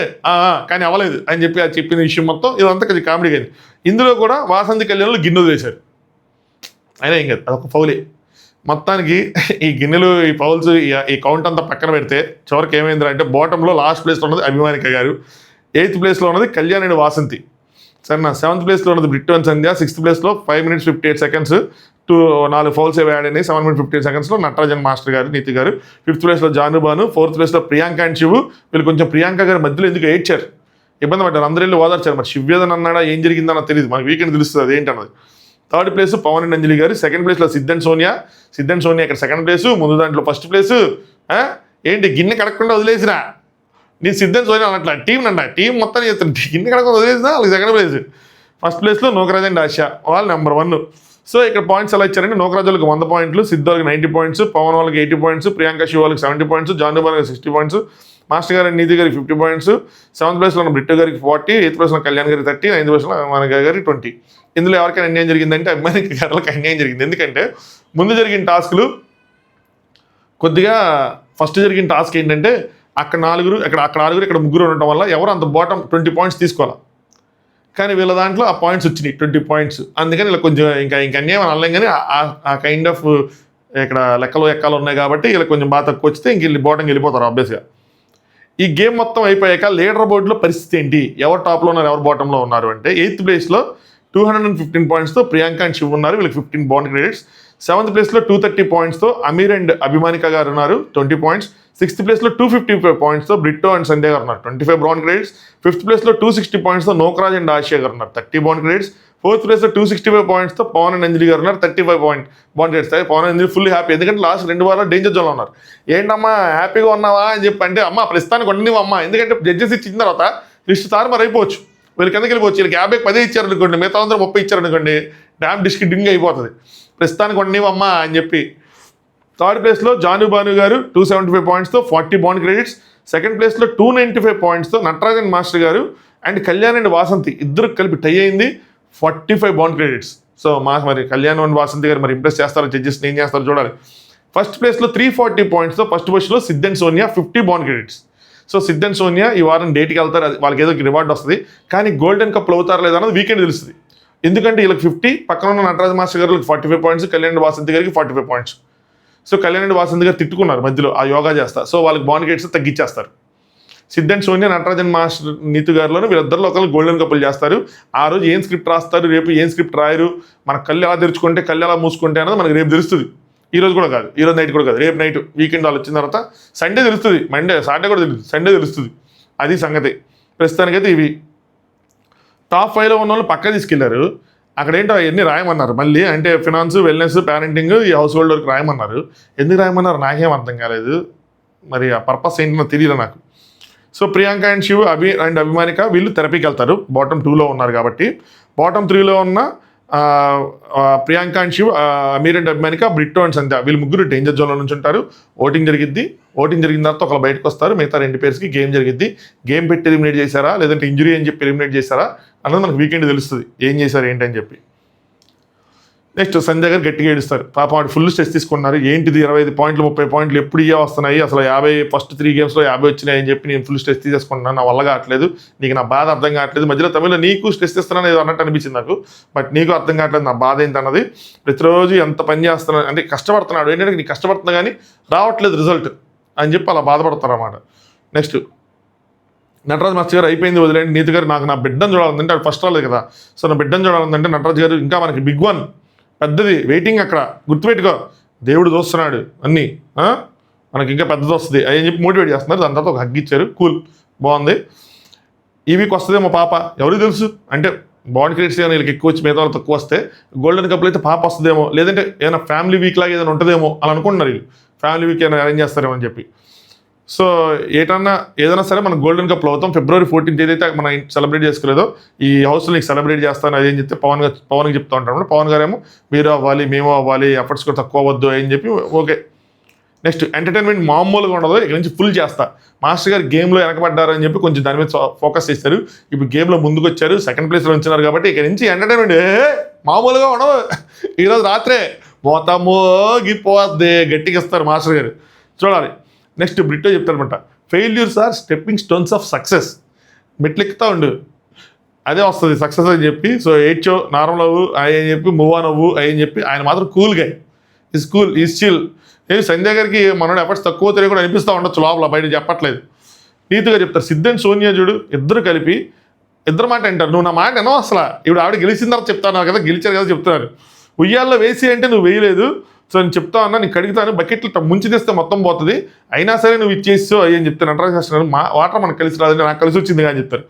కానీ అవ్వలేదు అని చెప్పి అది చెప్పిన విషయం మొత్తం ఇదంతా కొంచెం కామెడీ అయింది. ఇందులో కూడా వాసంతి కళ్యాణ్లో గిన్నె వదిలేశారు, అయినా ఏం కాదు, అదొక ఫౌలే. మొత్తానికి ఈ గిన్నెలు, ఈ ఫౌల్స్, ఈ కౌంట్ అంతా పక్కన పెడితే చివరికి ఏమైందంటే బాటంలో లాస్ట్ ప్లేస్లో ఉన్నది అభిమానిక గారు, 8th ప్లేస్లో ఉన్నది కళ్యాణ్ అండ్ వాసంతి. సరే నా 7th ప్లేస్లో ఉన్నది బ్రిట్టో అండ్ సంధ్య, 6th ప్లేస్లో 5 minutes 58 seconds 4 fouls యాడ్ అయినాయి, 7 minutes 58 secondsలో నటరాజన్ మాస్టర్ గారు, నీతి గారు. 5th ప్లేస్లో జాను బాను, 4th ప్లేస్లో ప్రియాంక అండ్ శివు. వీళ్ళు కొంచెం ప్రియాంక గారి మధ్యలో ఎందుకు ఏడ్చారు, ఇబ్బంది పడ్డారు, అందరూ వెళ్ళి ఓదార్చారు. మరి శివ్యదన్ అన్నాడా ఏం జరిగిందో తెలియదు, మనకి వీకెండ్ తెలుస్తుంది అది ఏంటన్నది. 3rd ప్లేస్ పవన్ అండ్ అంజలి గారు. 2nd ప్లేస్లో సిద్ధన్ సోనియా ఇక్కడ 2nd ప్లేసు, ముందు దాంట్లో 1st ప్లేసు. ఏంటి గిన్నె కడగకుండా వదిలేసినా నీ సిద్ధన్ సోనియా అన్నట్ల టీం మొత్తం చేస్తాను, గిన్నె కడగకుండా వదిలేసినా వాళ్ళకి 2nd ప్లేస్. 1st ప్లేస్లో నోకరాజ్ అండ్ ఆశ వాళ్ళు నెంబర్ 1. సో ఇక్కడ పాయింట్స్ ఎలా ఇచ్చారంటే నోకరాజ్ వాళ్ళకి 100 points, సిద్ధు వాళ్ళకి 90 points, పవన్ వాళ్ళకి 80 points, ప్రియాంక శివ వాళ్ళకి 70 points, Janu Bhanu 60 points, master గారు నీతి గారికి 50 points, 7th ప్లేస్లో ఉన్న బ్రిట్టో గారికి 40, 8th ప్లేస్లో కళ్యాణ్ గారికి 30, 9th ప్లేస్లో మన గారికి 20. ఇందులో ఎవరికైనా అన్యాయం జరిగిందంటే అభిమాని గారికి అన్యాయం జరిగింది. ఎందుకంటే ముందు జరిగిన టాస్కులు కొద్దిగా ఫస్ట్ జరిగిన టాస్క్ ఏంటంటే అక్కడ 4 ఇక్కడ 3 ఉండటం వల్ల ఎవరు అంత బాటమ్ 20 points తీసుకోవాలి, కానీ వీళ్ళ దాంట్లో ఆ పాయింట్స్ వచ్చినాయి 20 points. అందుకని ఇలా కొంచెం ఇంకా అన్యాయం అనలేం, కానీ ఆ కైండ్ ఆఫ్ ఇక్కడ లెక్కలు ఎక్కాలు ఉన్నాయి కాబట్టి ఇలా కొంచెం బాగా తక్కువ వచ్చితే ఇంక వెళ్ళి బాటంకి వెళ్ళిపోతారు ఆబ్వియస్గా. ఈ గేమ్ మొత్తం అయిపోయాక లీడర్ బోర్డులో పరిస్థితి ఏంటి, ఎవరు టాప్లో ఉన్నారు ఎవరు బాటంలో ఉన్నారు అంటే 8th ప్లేస్లో 215 pointsతో ప్రియాంక అండ్ శివ్ ఉన్నారు, వీళ్ళకి 15 bond credits. 7th ప్లేస్లో 230 pointsతో అమీర్ అండ్ అభిమానిక గారు ఉన్నారు, 20 points. 6th ప్లేస్లో 255 pointsతో బ్రిట్టో అండ్ సంధ్య గారు ఉన్నారు, 25 bond credits. 5th ప్లేస్లో 260 pointsతో నోకరాజ్ అండ్ ఆశయ గారు ఉన్నారు, 30 bond credits. 4th ప్లేస్లో 265 pointsతో పవన్ అండ్ అంజలి గారు ఉన్నారు, 35 bond credits. Pavan and Anjali full happy, ఎందుకంటే లాస్ట్ 2 వారాలు డేంజర్ జోన్లో ఉన్నారు. ఏంటమ్మా హ్యాపీగా ఉన్నావా అని చెప్పి అంటే అమ్మ ప్రస్తుతానికి ఉండనివమ్మా, ఎందుకంటే జడ్జెస్ ఇచ్చిన తర్వాత లిస్ట్ తారుమారు అయిపోవచ్చు, వీళ్ళకి ఎందుకు వెళ్ళిపోవచ్చు, వీళ్ళకి 50 10 ఇచ్చారనుకోండి, మిగతా అందరూ 30 ఇచ్చారనుకోండి, డ్యామ్ డింగ్ అయిపోతుంది, ప్రస్తుతానికి ఉండనివమ్మా అని చెప్పి. 3rd ప్లేస్లో జాను బాను గారు 275 pointsతో 40 bond credits. 2nd ప్లేస్లో 295 pointsతో Natarajan master garu and Kalyan and Vasanthi ఇద్దరు కలిపి టై అయింది, 45 bond credits. సో మరి కళ్యాణ్ అండ్ వాసంతి గారు మరి ఇంప్రెస్ చేస్తారో జడ్జెస్ని ఏం చేస్తారో చూడాలి. 1st ప్లేస్లో 340 pointsతో ఫస్ట్ పొజిషన్లో Siddhan Sonia 50 bond credits. So Siddhan Sonia ఈ వారం డేట్కి వెళ్తారు, వాళ్ళకి ఏదో రివార్డ్ వస్తుంది, కానీ గోల్డెన్ కప్లో అవుతారా లేదా అన్నది వీకెండ్ తెలుస్తుంది. ఎందుకంటే వీళ్ళకి 50, పక్కన ఉన్న నటరాజ్ మాస్టర్ గారికి 45 points, కళ్యాణ్ అండ్ వాసంతి గారికి 45 points. So Kalyan and Vasanthi garu తిట్టుకున్నారు మధ్యలో ఆ యోగా చేస్తారు, సో వాళ్ళకి బాండ్ గేట్స్ తగ్గించేస్తారు. సిద్ధన్ సోనియా నటరాజన్ మాస్టర్ నీతు గారిలోనూ వీళ్ళిద్దరిలో ఒకరు గోల్డెన్ కప్పులు చేస్తారు. ఆ రోజు ఏం స్క్రిప్ట్ రాస్తారు, రేపు ఏం స్క్రిప్ట్ రాయరు, మన కళ్ళు ఎలా తెరుచుకుంటే కళ్ళు ఎలా మూసుకుంటే అన్నది మనకి రేపు తెలుస్తుంది. ఈ రోజు కూడా కాదు, ఈ రోజు నైట్ కూడా కాదు, రేపు నైట్ వీకెండ్ వాళ్ళు వచ్చిన తర్వాత సండే తెలుస్తుంది, మండే సాటర్డే కూడా తెలుస్తుంది, సండే తెలుస్తుంది. అది సంగతి. ప్రస్తుతానికైతే ఇవి టాప్ 5లో ఉన్న వాళ్ళు పక్క తీసుకెళ్లారు. అక్కడ ఏంటో అవన్నీ రాయమన్నారు మళ్ళీ, అంటే ఫినాన్స్, వెల్నెస్, పేరెంటింగ్, ఈ హౌస్ హోల్డ్ వరకు రాయమన్నారు. ఎందుకు రాయమన్నారు నాకేం అర్థం కాలేదు, మరి ఆ పర్పస్ ఏంటో తెలియదు నాకు. సో ప్రియాంక అండ్ శివ్ అభిమానిక వీళ్ళు థెరపీకి వెళ్తారు, బాటమ్ 2లో ఉన్నారు కాబట్టి. బాటమ్ 3లో ఉన్న Priyanka and Shiv, Amir and Abhimanika, Britto and Sandhya వీళ్ళు ముగ్గురు డేంజర్ జోన్లో నుంచి ఉంటారు. ఓటింగ్ జరిగిన తర్వాత ఒకళ్ళు బయటకు వస్తారు, మిగతా 2 పేర్స్కి గేమ్ జరిగిద్ది. గేమ్ పెట్టి ఎలిమినేట్ చేశారా లేదంటే ఇంజురీ అని చెప్పి ఎలిమినేట్ చేశారా అన్నది మనకు వీకెండ్ తెలుస్తుంది, ఏం చేశారు ఏంటని చెప్పి. నెక్స్ట్ సంధ్య గారు గట్టిగా ఏడుస్తారు, పాపం వాడు ఫుల్ స్ట్రెస్ తీసుకున్నారు. ఏంటిది 25 points 30 points ఎప్పుడు వస్తున్నాయి, అసలు 50 ఫస్ట్ 3 games 50 వచ్చినాయి అని చెప్పి నేను ఫుల్ స్ట్రెస్ తీసేసుకుంటున్నాను, నా వల్ల కావట్లేదు, నీకు నా బాధ అర్థం కావట్లేదు. మధ్యలో తమిళలో నీకు స్ట్రెస్ ఇస్తున్నాను ఏదో అన్నట్టు అనిపించింది నాకు, బట్ నీకు అర్థం కావట్లేదు నా బాధ ఏంటన్నది. ప్రతిరోజు ఎంత పని చేస్తున్నాడు అంటే కష్టపడుతున్నాడు, ఏంటంటే నీకు కష్టపడుతున్నా కానీ రావట్లేదు రిజల్ట్ అని చెప్పి అలా బాధపడతారు అన్నమాట. నెక్స్ట్ నటరాజ్ మాస్టర్ గారు అయిపోయింది వదిలేండి, నీతి గారు నాకు నా బిడ్డను చూడాలంటే అది ఫస్ట్ రాలేదు కదా, సో నా బిడ్డను చూడాలంటే నటరాజ్ గారు ఇంకా మనకి బిగ్ వన్ పెద్దది వెయిటింగ్, అక్కడ గుర్తుపెట్టుకో దేవుడు చూస్తున్నాడు అన్నీ, మనకి ఇంకా పెద్దది వస్తుంది అని చెప్పి మోటివేట్ చేస్తున్నారు. దాని తర్వాత ఒక హగ్ ఇచ్చారు, కూల్ బాగుంది. ఈ వీక్ వస్తుందేమో పాప, ఎవరికి తెలుసు, అంటే బాండ్ క్రెడిట్స్ ఏమైనా వీళ్ళకి ఎక్కువ వచ్చి మిగతా వాళ్ళు తక్కువ వస్తే గోల్డెన్ కప్లో అయితే పాప వస్తుందేమో, లేదంటే ఏమైనా ఫ్యామిలీ వీక్ లాగా ఏదైనా ఉంటుందేమో అని అనుకుంటున్నారు వీళ్ళు, ఫ్యామిలీ వీక్ ఏమైనా అరేంజ్ చేస్తారేమో అని చెప్పి. సో ఏదైనా సరే మనం గోల్డెన్ కప్లో అవుతాం. February 14th ఏదైతే మనం సెలబ్రేట్ చేసుకోలేదో ఈ హౌస్లో నీకు సెలబ్రేట్ చేస్తాను అదేం చెప్తే పవన్కి చెప్తా ఉంటాను. పవన్ గారేమో మీరు అవ్వాలి మేము అవ్వాలి, ఎఫర్ట్స్ కూడా తక్కువ అవ్వద్దు అని చెప్పి ఓకే. నెక్స్ట్ ఎంటర్టైన్మెంట్ మామూలుగా ఉండదు, ఇక్కడ నుంచి ఫుల్ చేస్తా. మాస్టర్ గారు గేమ్లో వెనకబడ్డారు అని చెప్పి కొంచెం దాని మీద ఫోకస్ చేస్తారు, ఇప్పుడు గేమ్లో ముందుకు వచ్చారు, 2nd ప్లేస్లో ఉంటున్నారు కాబట్టి ఇక్కడ నుంచి ఎంటర్టైన్మెంట్ మామూలుగా ఉండవు. ఈరోజు రాత్రే మోగిపోద్ది గట్టిగా ఇస్తారు మాస్టర్ గారు, చూడాలి. నెక్స్ట్ బ్రిట్టో చెప్తారనమాట, failures are stepping stones of success, మెట్లెక్కుతా ఉండు అదే వస్తుంది సక్సెస్ అని చెప్పి. సో ఏడ్చో నార్మల్ అవ్వు అని చెప్పి, మూవ్ ఆన్ అవ్వు అని చెప్పి, ఆయన మాత్రం కూల్గా ఈజ్ చిల్. సంధ్య గారికి మనోడు ఎఫర్ట్స్ తక్కువ తెలియ కూడా అనిపిస్తూ ఉండొచ్చు లోపల, బయట చెప్పట్లేదు. నీతిగా చెప్తారు. సిద్ధన్ సోనియా చూడు ఇద్దరు కలిపి ఇద్దరు మాట వింటారు. నువ్వు నా మాట వినవు అసలు. ఇప్పుడు ఆవిడ గెలిచిన తర్వాత చెప్తాను కదా, గెలిచారు కదా చెప్తున్నారు. ఉయ్యాల్లో వేసి అంటే నువ్వు వేయలేదు, సో నేను చెప్తా ఉన్నా, నీకు కడుగుతాను, బకెట్లు ముంచి తెస్తే మొత్తం పోతుంది, అయినా సరే నువ్వు ఇచ్చేసావు అని చెప్తాను. నటరాజు మా వాటర్ మనకు కలిసి రాదండి, నాకు కలిసి వచ్చింది అని చెప్తారు.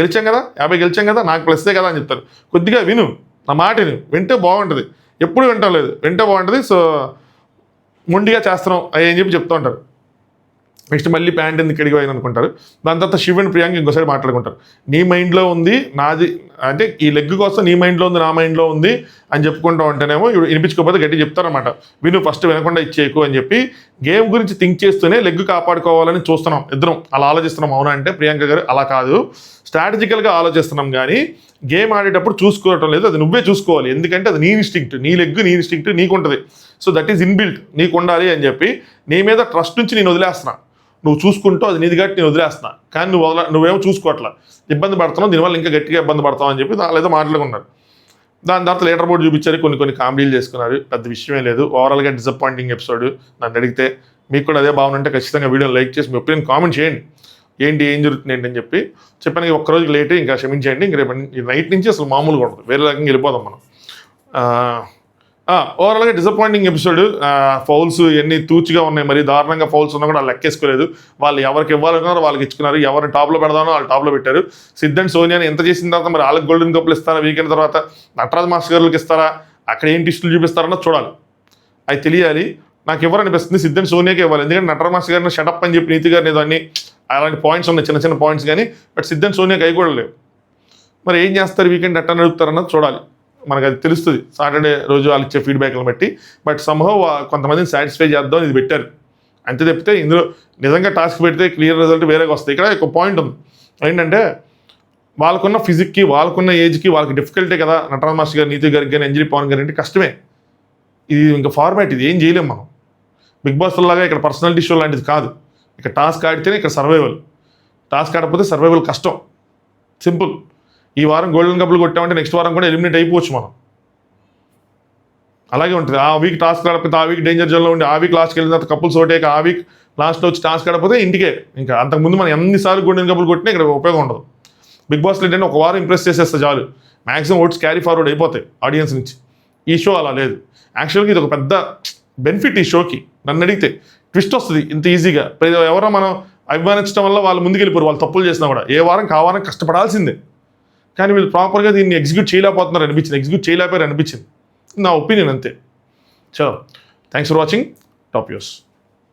గెలిచాం కదా, 50 గెలిచాం కదా, నాకు ప్లస్సే కదా అని చెప్తారు. కొద్దిగా విను, నా మాట వింటే బాగుంటుంది. ఎప్పుడు వింటలేదు, వింటే బాగుంటుంది. సో మొండిగా చేస్తున్నాం అని చెప్పి చెప్తూ ఉంటారు. నెక్స్ట్ మళ్ళీ ప్యాంట్ ఎందుకు అడిగిపోయింది అనుకుంటారు. దాని తర్వాత శివ్ అండ్ ప్రియాంక ఇంకోసారి మాట్లాడుకుంటారు. నీ మైండ్లో ఉంది నాది, అంటే ఈ లెగ్ కోసం నీ మైండ్లో ఉంది నా మైండ్లో ఉంది అని చెప్పుకుంటూ ఉంటేనేమో వినిపించుకోకపోతే గట్టి చెప్తారనమాట. విను ఫస్ట్ వినకుండా ఇచ్చేయకు అని చెప్పి. గేమ్ గురించి థింక్ చేస్తూనే లెగ్ కాపాడుకోవాలని చూస్తున్నాం ఇద్దరం, అలా ఆలోచిస్తున్నాం. అవునా అంటే ప్రియాంక గారు అలా కాదు, స్ట్రాటజికల్గా ఆలోచిస్తున్నాం కానీ గేమ్ ఆడేటప్పుడు చూసుకోవటం లేదు, అది నువ్వే చూసుకోవాలి. ఎందుకంటే అది నీ ఇన్స్టింక్ట్, నీ లెగ్ నీ ఇన్స్టింక్ట్ నీకు ఉంటుంది. సో దట్ ఈస్ ఇన్బిల్ట్, నీకు ఉండాలి అని చెప్పి నీ మీద ట్రస్ట్ నుంచి నేను వదిలేస్తున్నా. నువ్వు చూసుకుంటూ అది నీది గట్టి నేను వదిలేస్తున్నా, కానీ నువ్వేమో చూసుకోవట్లా, ఇబ్బంది పడుతున్నావు, దీనివల్ల ఇంకా గట్టిగా ఇబ్బంది పడతావు అని చెప్పి ఏదో మాట్లాడుకున్నారు. దాని తర్వాత లీడర్ బోర్డు చూపించారు, కొన్ని కామెడీలు చేసుకున్నారు, పెద్ద విషయమే లేదు. ఓవరాల్గా డిసప్పాయింటింగ్ ఎపిసోడ్. నన్ను అడిగితే మీకు కూడా అదే భావన ఉంటే ఖచ్చితంగా వీడియోని లైక్ చేసి మీ ఒపీనియన్ కామెంట్ చేయండి. ఏం జరుగుతుంది ఏంటి అని చెప్పి. చెప్పాను ఒక్కరోజు లేట్, ఇంకా క్షమించేయండి. ఇంక రేపు నైట్ నుంచి అసలు మామూలుగా ఉంటుంది, వేరే రకంగా వెళ్ళిపోదాం మనం. ఓవరాల్గా డిసప్పాయింటింగ్ ఎపిసోడ్. ఫౌల్స్ ఎన్ని తూచిగా ఉన్నాయి, మరి దారుణంగా ఫౌల్స్ ఉన్నా కూడా వాళ్ళు లెక్కేసుకోలేదు. వాళ్ళు ఎవరికి ఇవ్వాలన్నారో వాళ్ళకి ఇచ్చుకున్నారు, ఎవరిని టాప్లో పెడదానో వాళ్ళు టాప్లో పెట్టారు. సిద్ధ్ అండ్ సోనియాని ఎంత చేసిన తర్వాత మరి వాళ్ళకి గోల్డెన్ కప్లు ఇస్తారా, వీకెండ్ తర్వాత నటరాజ్ మాస్టర్ గారికి ఇస్తారా, అక్కడ ఏం టిస్టులు చూపిస్తారన్నది చూడాలి, అది తెలియాలి. నాకు ఎవరనిపిస్తుంది సిద్ధ్ అండ్ సోనియాకి ఇవ్వాలి, ఎందుకంటే నటరాజ్ మాస్టర్ గారిని షటప్ అని చెప్పి నీతి గారిని ఏదో అన్ని అలాంటి పాయింట్స్ ఉన్నాయి, చిన్న చిన్న పాయింట్స్, కానీ బట్ సిద్ధ్ అండ్ సోనియాకి అవి కూడా లేవు. మరి ఏం చేస్తారు వీకెండ్ ఎట్లా నడుపుతారన్నది చూడాలి, మనకు అది తెలుస్తుంది సాటర్డే రోజు వాళ్ళు ఇచ్చే ఫీడ్బ్యాక్లను బట్టి. బట్ సంహవ్ కొంతమందిని సాటిస్ఫై చేద్దాం ఇది పెట్టారు అంతే తప్పితే ఇందులో నిజంగా టాస్క్ పెడితే క్లియర్ రిజల్ట్ వేరేగా వస్తాయి. ఇక్కడ ఒక పాయింట్ ఉంది ఏంటంటే, వాళ్ళకున్న ఫిజిక్కి వాళ్ళకున్న ఏజ్కి వాళ్ళకి డిఫికల్టే కదా. నటరాజ్ మాస్టర్ గారు, నీతి గారికి కానీ, అంజలి పవన్ గారి అంటే కష్టమే. ఇది ఇంకా ఫార్మాట్, ఇది ఏం చేయలేం మనం. బిగ్ బాస్ లాగా ఇక్కడ పర్సనాలిటీ షో లాంటిది కాదు. ఇక్కడ టాస్క్ ఆడితేనే ఇక్కడ సర్వైవల్, టాస్క్ ఆడకపోతే సర్వైవల్ కష్టం, సింపుల్. ఈ వారం గోల్డెన్ కప్లు కొట్టామంటే నెక్స్ట్ వారం కూడా ఎలిమినేట్ అయిపోవచ్చు మనం. అలాగే ఉంటుంది. ఆ వీక్ టాస్క్ ఆడకపోతే, ఆ వీక్ డేంజర్ జోన్లో ఉండి, ఆ వీక్ లాస్ట్కి వెళ్ళిన తర్వాత కప్పులు సోటాక, ఆ వీక్ లాస్ట్లో వచ్చి టాస్క్ ఆడకపోతే ఇంటికే. ఇంకా అంతకుముందు మనం ఎన్నిసార్లు గోల్డెన్ కప్లు కొట్టినా ఇక్కడ ఉపయోగం ఉండదు. బిగ్ బాస్లో ఏంటంటే ఒక వారం ఇంప్రెస్ చేసేస్తే చాలు, మ్యాక్సిమం ఓట్స్ క్యారీ ఫార్వర్డ్ అయిపోతాయి ఆడియన్స్ నుంచి. ఈ షో అలా లేదు. యాక్చువల్గా ఇది ఒక పెద్ద బెనిఫిట్ ఈ షోకి. నన్ను అడిగితే ట్విస్ట్ వస్తుంది ఇంత ఈజీగా. ఎవరో మనం అభిమానించడం వల్ల వాళ్ళు ముందుకెళ్ళిపోరు, వాళ్ళు తప్పులు చేసినా కూడా. ఏ వారం కావాలని కష్టపడాల్సిందే, కానీ వీళ్ళు ప్రాపర్గా దీన్ని ఎగ్జిక్యూట్ చేయలేకపోతున్నారు అనిపించింది, ఎగ్జిక్యూట్ చేయలేకపోయారు అనిపించింది, నా ఒపీనియన్ అంతే. చలో, thanks for watching, top use.